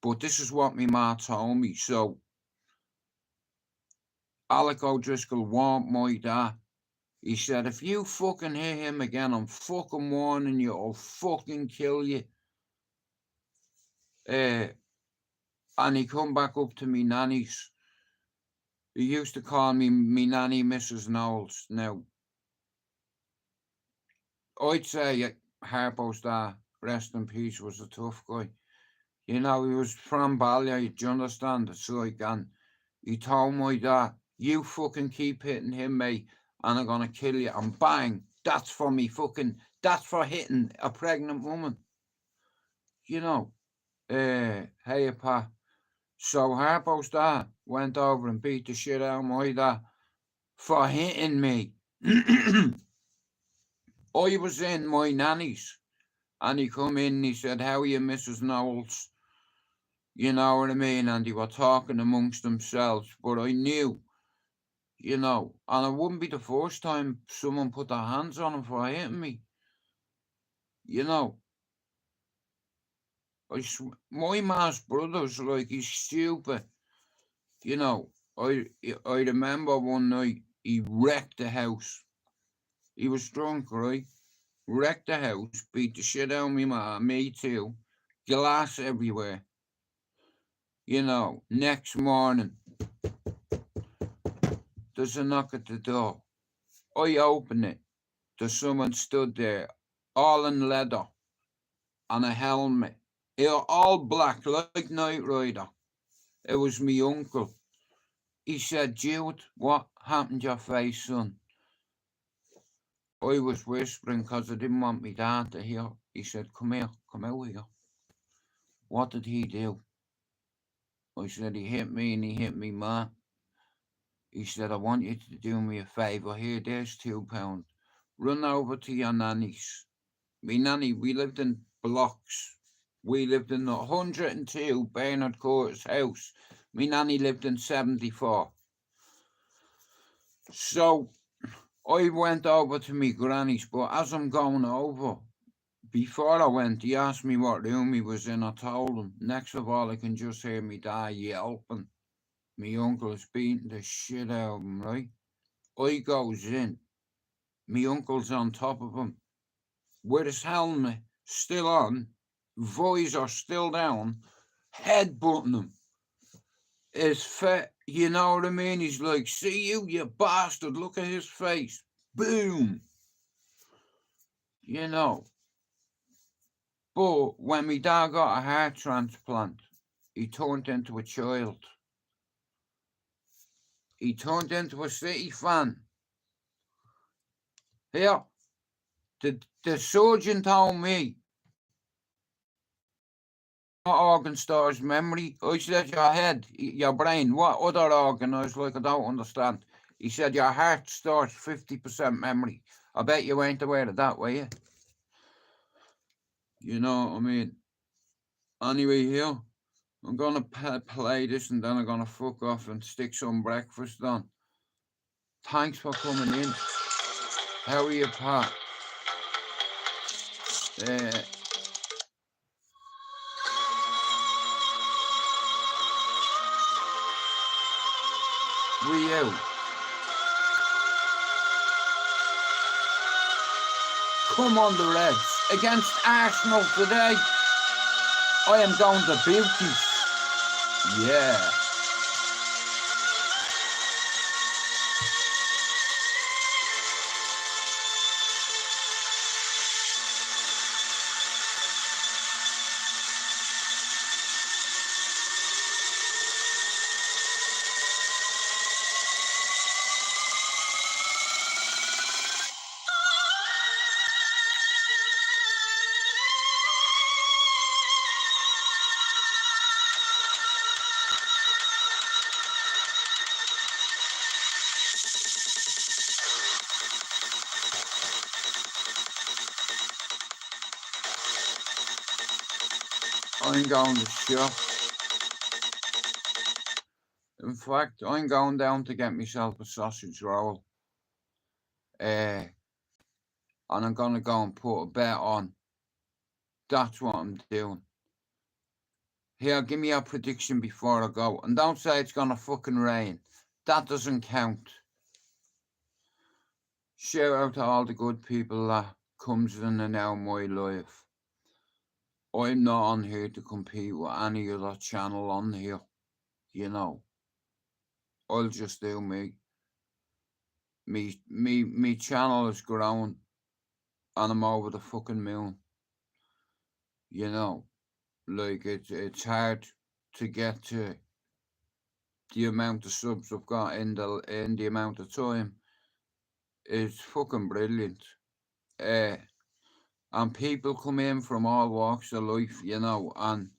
But this is what my ma told me. So, Alec O'Driscoll warned my dad. He said, if you fucking hit him again, I'm fucking warning you, I'll fucking kill you. And he come back up to me nanny's. He used to call me nanny Mrs. Knowles. Now, I'd say Harpo's dad, rest in peace, was a tough guy. You know, he was from Ballier, do you understand? It's like, and he told my dad, you fucking keep hitting him, mate, and I'm gonna kill you. And bang, that's for me that's for hitting a pregnant woman. You know, hey, pa. So Harpo's dad went over and beat the shit out of my dad for hitting me. I was in my nanny's and he come in and he said, how are you, Mrs. Knowles? You know what I mean? And they were talking amongst themselves, but I knew, you know, and it wouldn't be the first time someone put their hands on him for hitting me. You know, my ma's brother's like, he's stupid. You know, I remember one night he wrecked the house. He was drunk, right? Wrecked the house, beat the shit out of me ma, me too. Glass everywhere. You know, next morning, there's a knock at the door. I open it. There's someone stood there, all in leather. and a helmet. They were all black, like Knight Rider. It was me uncle. He said, Jude, what happened to your face, son? I was whispering because I didn't want me dad to hear. He said, come here, come out here. What did he do? I said, he hit me and he hit me ma. He said, I want you to do me a favour. Here, there's £2. Run over to your nanny's. Me nanny, we lived in blocks. We lived in 102 Bernard Court's house. Me nanny lived in 74. So I went over to me granny's, but as I'm going over, before I went, he asked me what room he was in. I told him. Next of all, I can just hear me dad yelping. Me uncle is beating the shit out of him, right? I goes in. Me uncle's on top of him with his helmet still on, visor still down, headbutting him. His face, you know what I mean? He's like, see you bastard, look at his face. Boom. You know. But when me dad got a heart transplant, he turned into a child. He turned into a City fan. Here, the surgeon told me, what organ stores memory? I said, your head, your brain, what other organ? I was like, I don't understand. He said, your heart stores 50% memory. I bet you ain't aware of that, were you? You know what I mean? Anyway, here, I'm going to play this and then I'm going to fuck off and stick some breakfast on. Thanks for coming in. How are you, Pat? We you. Come on, the Reds. Against Arsenal today. I am going to Beauties. Yeah. I'm going to shop. In fact, I'm going down to get myself a sausage roll. And I'm going to go and put a bet on. That's what I'm doing. Here, give me a prediction before I go. And don't say it's going to fucking rain. That doesn't count. Shout out to all the good people that comes in and out of my life. I'm not on here to compete with any other channel on here. You know. I'll just do me. Me channel is growing. And I'm over the fucking moon. You know. Like, it's hard to get to the amount of subs I've got in the amount of time. It's fucking brilliant. And people come in from all walks of life, you know, and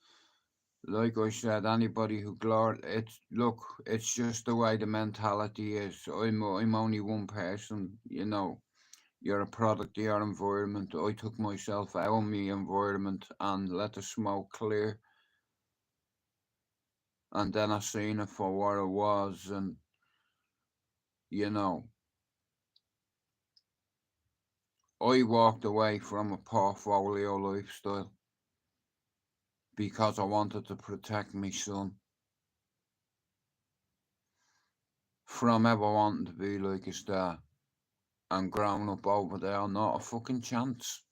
like I said, anybody who it's just the way the mentality is. I'm only one person, you know. You're a product of your environment. I took myself out of my environment and let the smoke clear. And then I seen it for what it was, and you know, I walked away from a portfolio lifestyle because I wanted to protect my son from ever wanting to be like his dad. And growing up over there, not a fucking chance.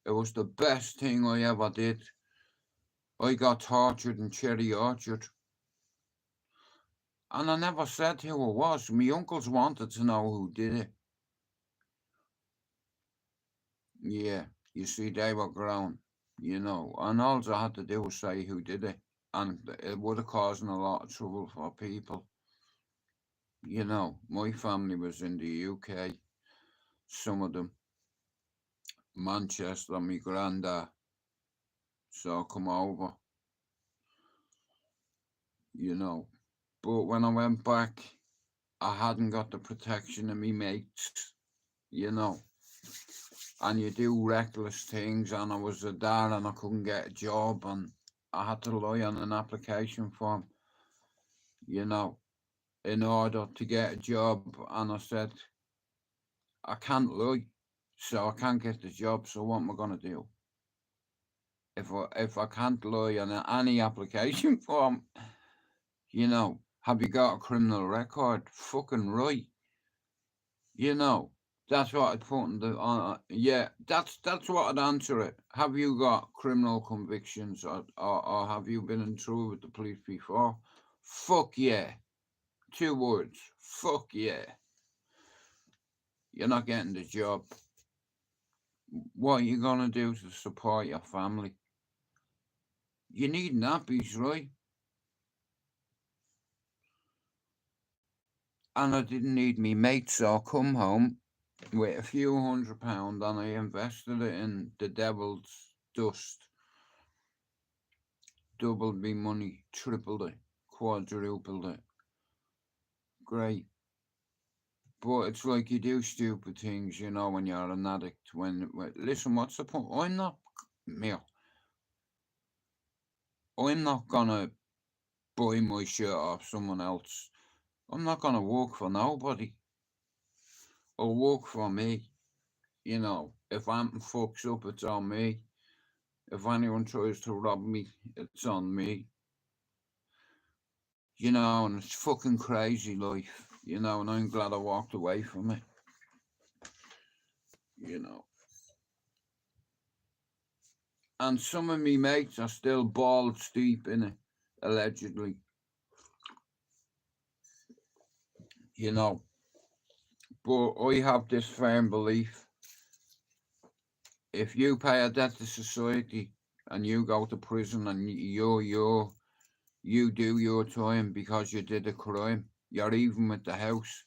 It was the best thing I ever did. I got tortured in Cherry Orchard. And I never said who it was. My uncles wanted to know who did it. Yeah, you see, they were grown. you know, and all I had to do was say who did it, and it would have caused a lot of trouble for people. You know, my family was in the UK, some of them, Manchester, my granddad, so I come over, you know. But when I went back, I hadn't got the protection of me mates, you know. And you do reckless things, and I was a dad and I couldn't get a job, and I had to lie on an application form, you know, in order to get a job. And I said, I can't lie, so I can't get the job. So what am I gonna do? If I can't lie on any application form, you know, have you got a criminal record? Fucking right, you know. That's what I'd put in the yeah. That's what I'd answer it. Have you got criminal convictions, or have you been in trouble with the police before? Fuck yeah. 2 words. Fuck yeah. You're not getting the job. What are you gonna do to support your family? You need nappies, right? And I didn't need me mates, so I come home with a few £100 and I invested it in the devil's dust. Doubled me money, tripled it, quadrupled it. Great. But it's like you do stupid things, you know, when you're an addict. Listen, what's the point? I'm not gonna buy my shirt off someone else. I'm not gonna work for nobody. I'll work for me. You know, if anything fucks up, it's on me. If anyone tries to rob me, it's on me. You know, and it's fucking crazy life. You know, and I'm glad I walked away from it. You know. And some of me mates are still balls deep in it, allegedly. You know. But I have this firm belief, if you pay a debt to society and you go to prison and you do your time because you did a crime, you're even with the house.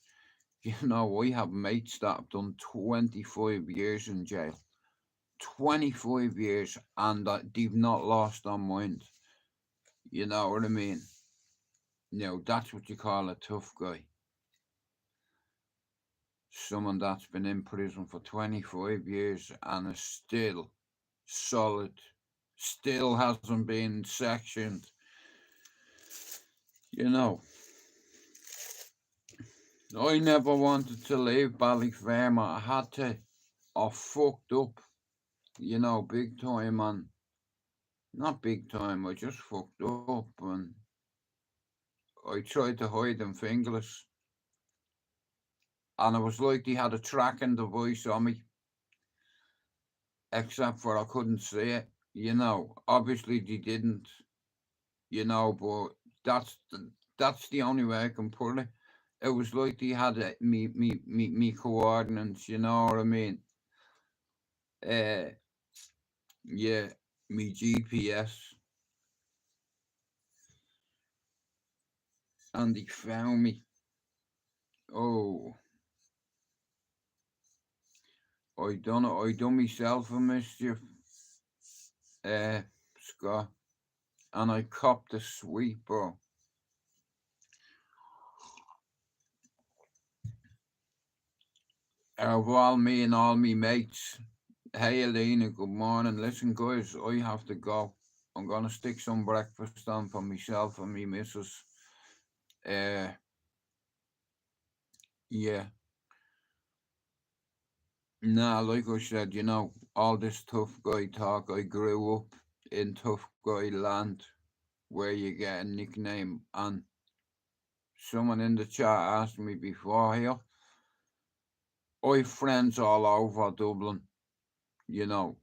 You know, I have mates that have done 25 years in jail. 25 years, and they've not lost their mind. You know what I mean? You know, that's what you call a tough guy. Someone that's been in prison for 25 years and is still solid, still hasn't been sectioned. You know, I never wanted to leave Ballyfermot. I had to. I fucked up, you know, big time, and not big time, I just fucked up, and I tried to hide them fingerless. And it was like they had a tracking device on me, except for I couldn't see it. You know, obviously they didn't, you know, but that's the only way I can put it. It was like they had me coordinates, you know what I mean? Uh, yeah, me GPS, and they found me. Oh, I done myself a mischief, uh, Scott, and I copped a sweet, bro. Of all me and all me mates. Hey, Elena, good morning. Listen, guys, I have to go. I'm gonna stick some breakfast on for myself and me missus. Uh, yeah. Nah, like I said, you know, all this tough guy talk, I grew up in tough guy land where you get a nickname. And someone in the chat asked me before here, I've friends all over Dublin, you know,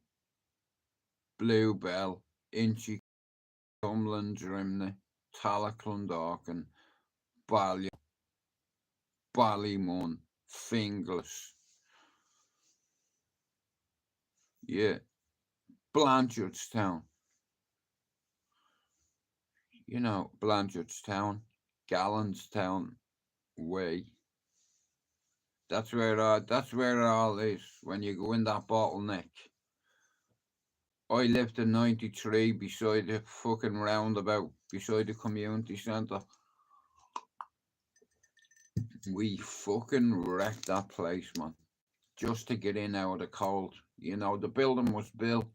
Bluebell, Inchy, Cumlin, Drimney, Talaclundalkin, Ballier, Ballymun, Finglas. Yeah, Blanchardstown. You know, Blanchardstown, Gallenstown way. That's where it all is when you go in that bottleneck. I lived in 93 beside the fucking roundabout, beside the community centre. We fucking wrecked that place, man. Just to get in out of the cold. You know, the building was built.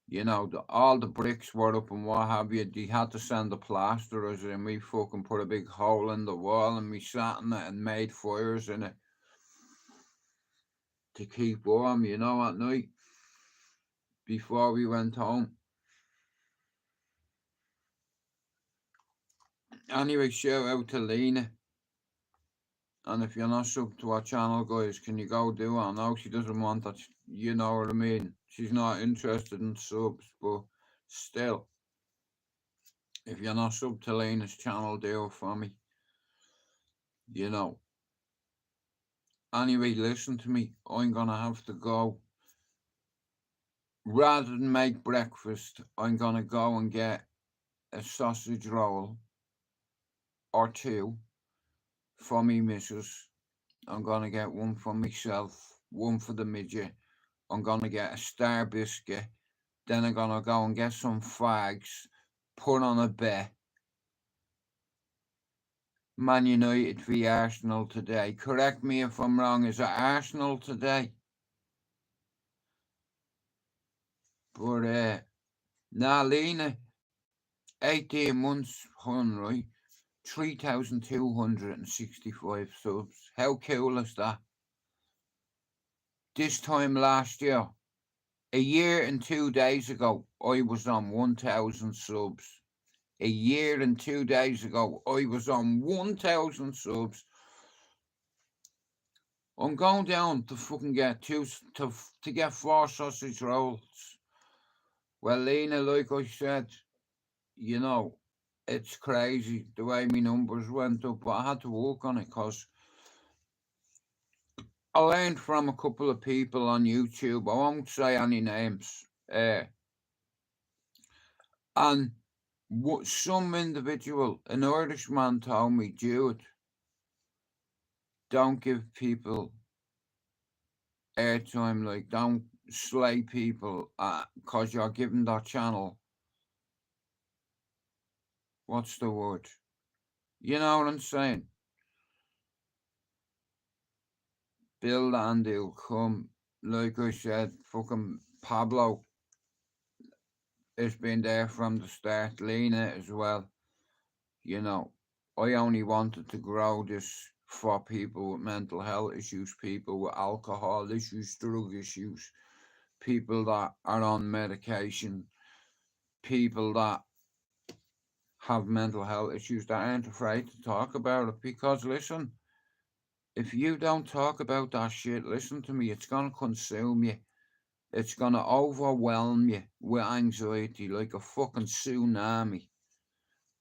You know, all the bricks were up and what have you. They had to send the plasterers in. We fucking put a big hole in the wall and we sat in it and made fires in it to keep warm, you know, at night before we went home. Anyway, shout out to Lena. And if you're not sub to our channel, guys, can you go do it? I know she doesn't want that, you know what I mean? She's not interested in subs, but still, if you're not sub to Lena's channel, do it for me. You know. Anyway, listen to me. I'm gonna have to go. Rather than make breakfast, I'm gonna go and get a sausage roll or two for me missus. I'm gonna get one for myself, one for the midget. I'm gonna get a star biscuit. Then I'm gonna go and get some fags, put on a bet. Man United v Arsenal today. Correct me if I'm wrong. Is it Arsenal today? But nah, Lena, 18 months, hun, right? 3,265 subs. How cool is that? This time last year, a year and 2 days ago, I was on 1,000 subs. A year and 2 days ago, I was on 1,000 subs. I'm going down to fucking get to get 4 sausage rolls. Well, Lena, like I said, you know, it's crazy the way my numbers went up, but I had to work on it because I learned from a couple of people on YouTube. I won't say any names. And what some individual, an Irishman, told me, Jude, don't give people airtime, like don't slay people because you're giving that channel, what's the word? You know what I'm saying? Build and they'll come. Like I said, fucking Pablo has been there from the start. Lena as well. You know, I only wanted to grow this for people with mental health issues, people with alcohol issues, drug issues, people that are on medication, people that have mental health issues that aren't afraid to talk about it. Because listen, if you don't talk about that shit, listen to me, it's gonna consume you. It's gonna overwhelm you with anxiety like a fucking tsunami.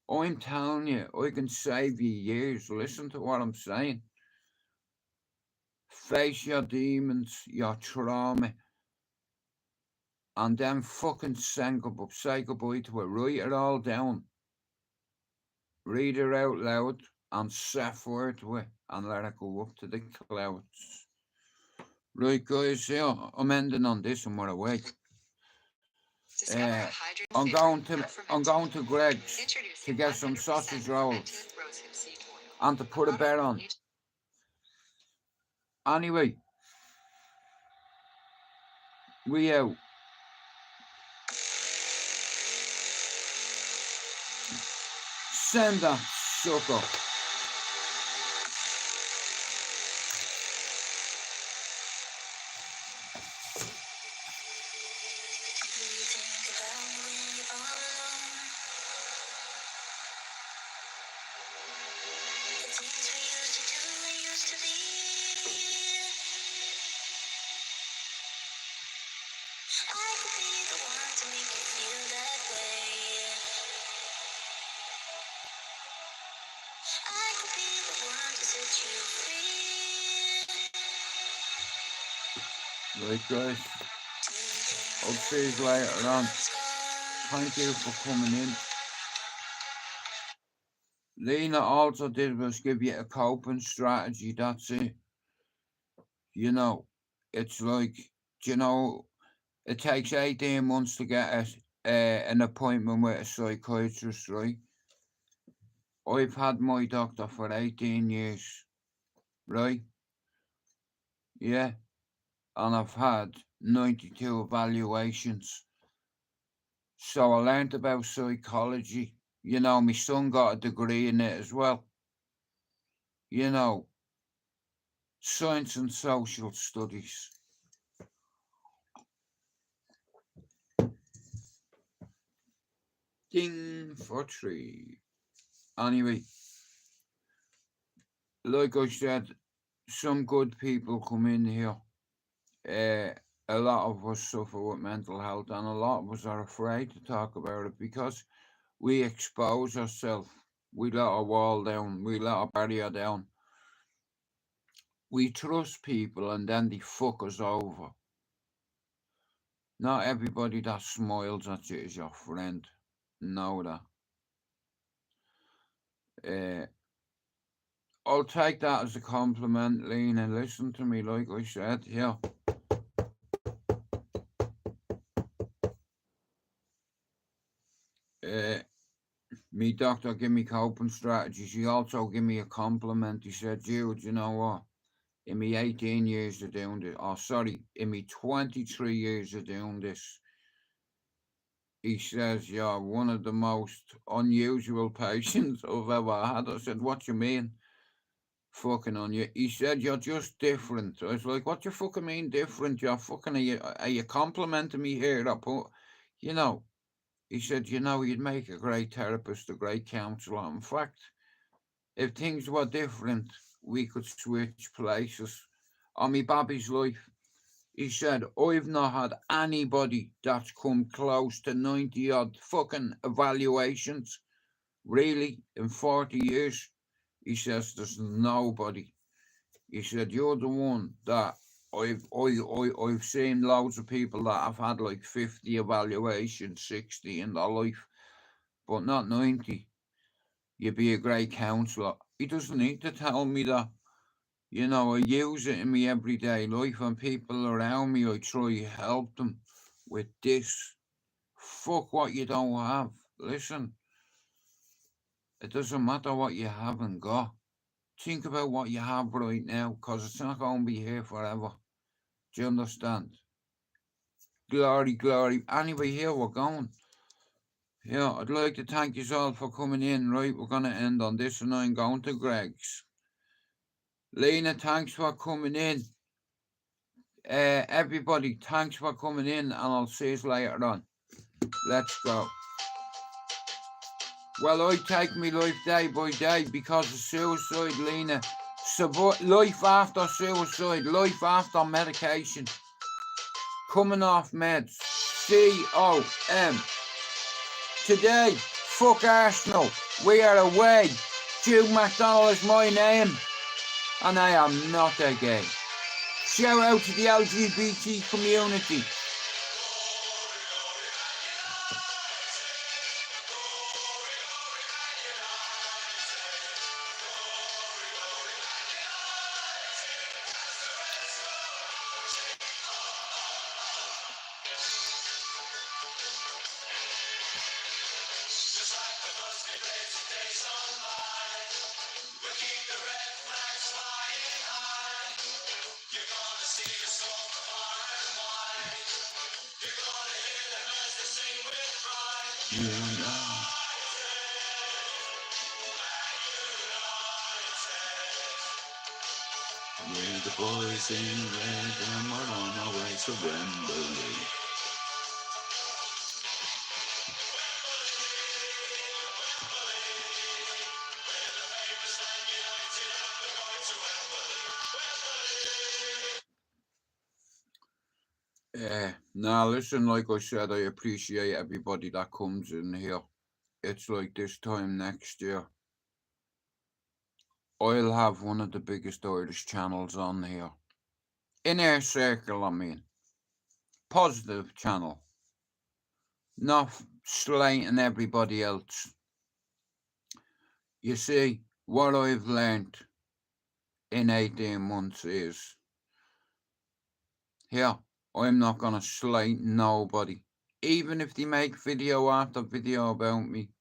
I'm telling you, I can save you years. Listen to what I'm saying. Face your demons, your trauma, and then fucking say goodbye to it. Write it all down. Read it out loud and set fire to it and let it go up to the clouds. Right, guys, yeah, I'm ending on this and we're away. I'm going to Greg's to get some sausage rolls and to put a bet on. Anyway, we out. Send that sucker. Right, guys. I'll see you later on. Thank you for coming in. Lena also did was give you a coping strategy. That's it. You know, it's like, you know, it takes 18 months to get an appointment with a psychiatrist, right? I've had my doctor for 18 years, right? Yeah. And I've had 92 evaluations. So I learned about psychology. You know, my son got a degree in it as well. You know, science and social studies. Ding for three. Anyway, like I said, some good people come in here. A lot of us suffer with mental health, and a lot of us are afraid to talk about it because we expose ourselves. We let our wall down. We let our barrier down. We trust people, and then they fuck us over. Not everybody that smiles at you is your friend. Know that. I'll take that as a compliment, Lena. Listen to me, like I said here. Me doctor give me coping strategies. He also give me a compliment. He said, Jude, you know what? In me 18 years of doing this, in me 23 years of doing this, he says, you're one of the most unusual patients I've ever had. I said, what you mean? Fucking on you. He said, you're just different. I was like, what you fucking mean different? You're fucking, are you complimenting me here? You know, he said, you know, you'd make a great therapist, a great counsellor. In fact, if things were different, we could switch places. On me Bobby's life, he said, I've not had anybody that's come close to 90 odd fucking evaluations, really, in 40 years. He says, there's nobody. He said, you're the one that I've seen loads of people that have had like 50 evaluations, 60 in their life, but not 90. You'd be a great counsellor. He doesn't need to tell me that. You know, I use it in my everyday life, and people around me, I try to help them with this. Fuck what you don't have. Listen, it doesn't matter what you haven't got. Think about what you have right now, because it's not going to be here forever. Do you understand? Glory, glory. Anyway, here we're going. Yeah, I'd like to thank you all for coming in, right? We're going to end on this, and I'm going to Greg's. Lena, thanks for coming in. Everybody, thanks for coming in, and I'll see you later on. Let's go. Well, I take me life day by day because of suicide, Lena. Life after suicide, life after medication. Coming off meds. COM. Today, fuck Arsenal. We are away. Jude McDonald is my name, and I am not a gay. Shout out to the LGBT community. We're the boys in red and we're on our way to Wembley. Now listen, like I said, I appreciate everybody that comes in here. It's like this time next year, I'll have one of the biggest Irish channels on here. In our circle, I mean. positive channel, not slating everybody else. You see, what I've learned in 18 months is, here, I'm not gonna slate nobody. Even if they make video after video about me,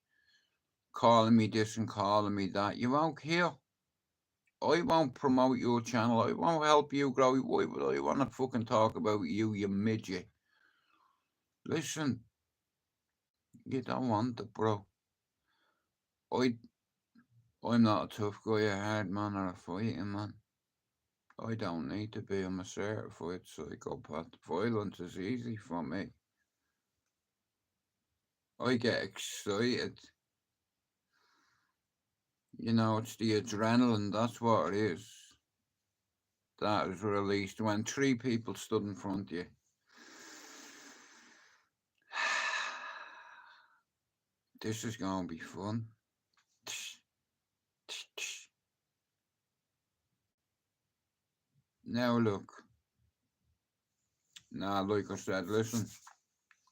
calling me this and calling me that, you won't hear. I won't promote your channel. I won't help you grow. Why would I want to fucking talk about you, you midget? Listen, you don't want it, bro. I'm not a tough guy, a hard man, or a fighting man. I don't need to be. I'm a certified psychopath. Violence is easy for me. I get excited. You know, it's the adrenaline, that's what it is. That is released when 3 people stood in front of you. This is gonna be fun. Now look. Now, like I said, listen.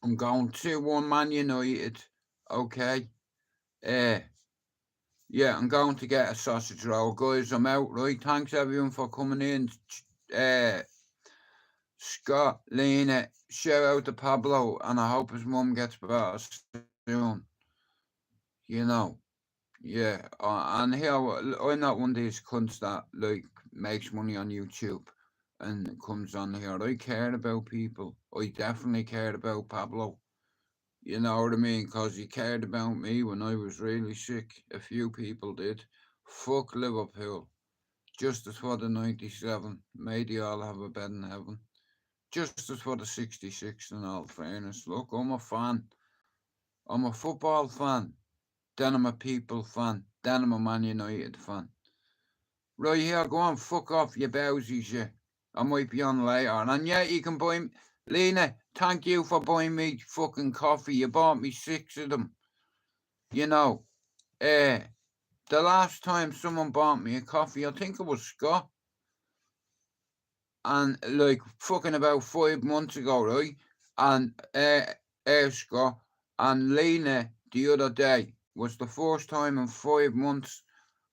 I'm going 2-1 Man United. Okay. Yeah, I'm going to get a sausage roll. Guys, I'm out, right? Thanks everyone for coming in. Scott, Lena, shout out to Pablo, and I hope his mum gets better soon. You know, yeah. And here, I'm not one of these cunts that like makes money on YouTube and comes on here. I care about people. I definitely cared about Pablo. You know what I mean? Because he cared about me when I was really sick. A few people did. Fuck Liverpool. Justice for the 97. May they all have a bed in heaven. Justice for the 66 in all fairness. Look, I'm a fan. I'm a football fan. Then I'm a people fan. Then I'm a Man United fan. Right here, go on, fuck off, you bowsies, you. I might be on later. And yeah, you can buy me. Lena, thank you for buying me fucking coffee. You bought me 6 of them. You know, the last time someone bought me a coffee, I think it was Scott. And like fucking about 5 months ago, right? And Scott and Lena the other day was the first time in 5 months.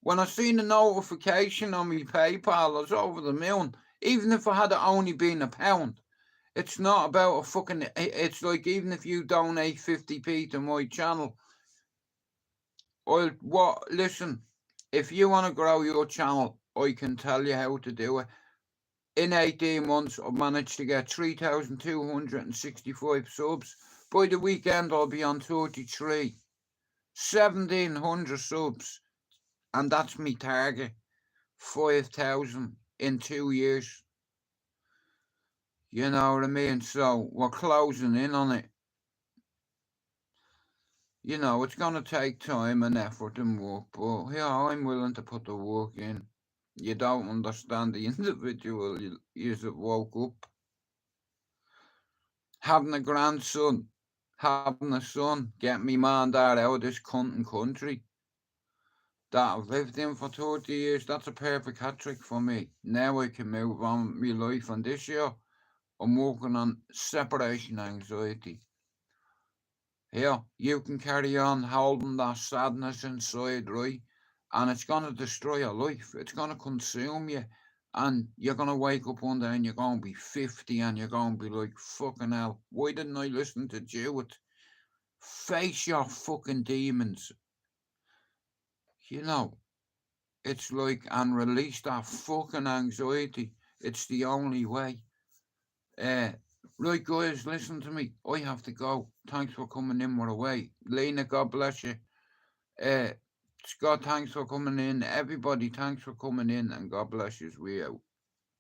When I seen the notification on my PayPal, I was over the moon. Even if I had only been £1. It's not about a fucking. It's like even if you donate 50p to my channel, listen, if you want to grow your channel, I can tell you how to do it. In 18 months, I've managed to get 3,265 subs. By the weekend, I'll be on 33. 1,700 subs. And that's my target. 5,000 in 2 years. You know what I mean? So, we're closing in on it. You know, it's going to take time and effort and work, but yeah, I'm willing to put the work in. You don't understand the individual you woke up. Having a grandson, having a son, getting me man and dad out of this cunt country that I've lived in for 30 years, that's a perfect hat trick for me. Now I can move on with my life, and this year I'm working on separation anxiety. Here, you can carry on holding that sadness inside, right? And it's going to destroy your life. It's going to consume you. And you're going to wake up one day and you're going to be 50 and you're going to be like, fucking hell, why didn't I listen to Jewett? Face your fucking demons. You know, it's like, and release that fucking anxiety. It's the only way. Right, guys, listen to me. I have to go. Thanks for coming in. We're away. Lena, God bless you. Scott, thanks for coming in. Everybody, thanks for coming in, and God bless you. We out.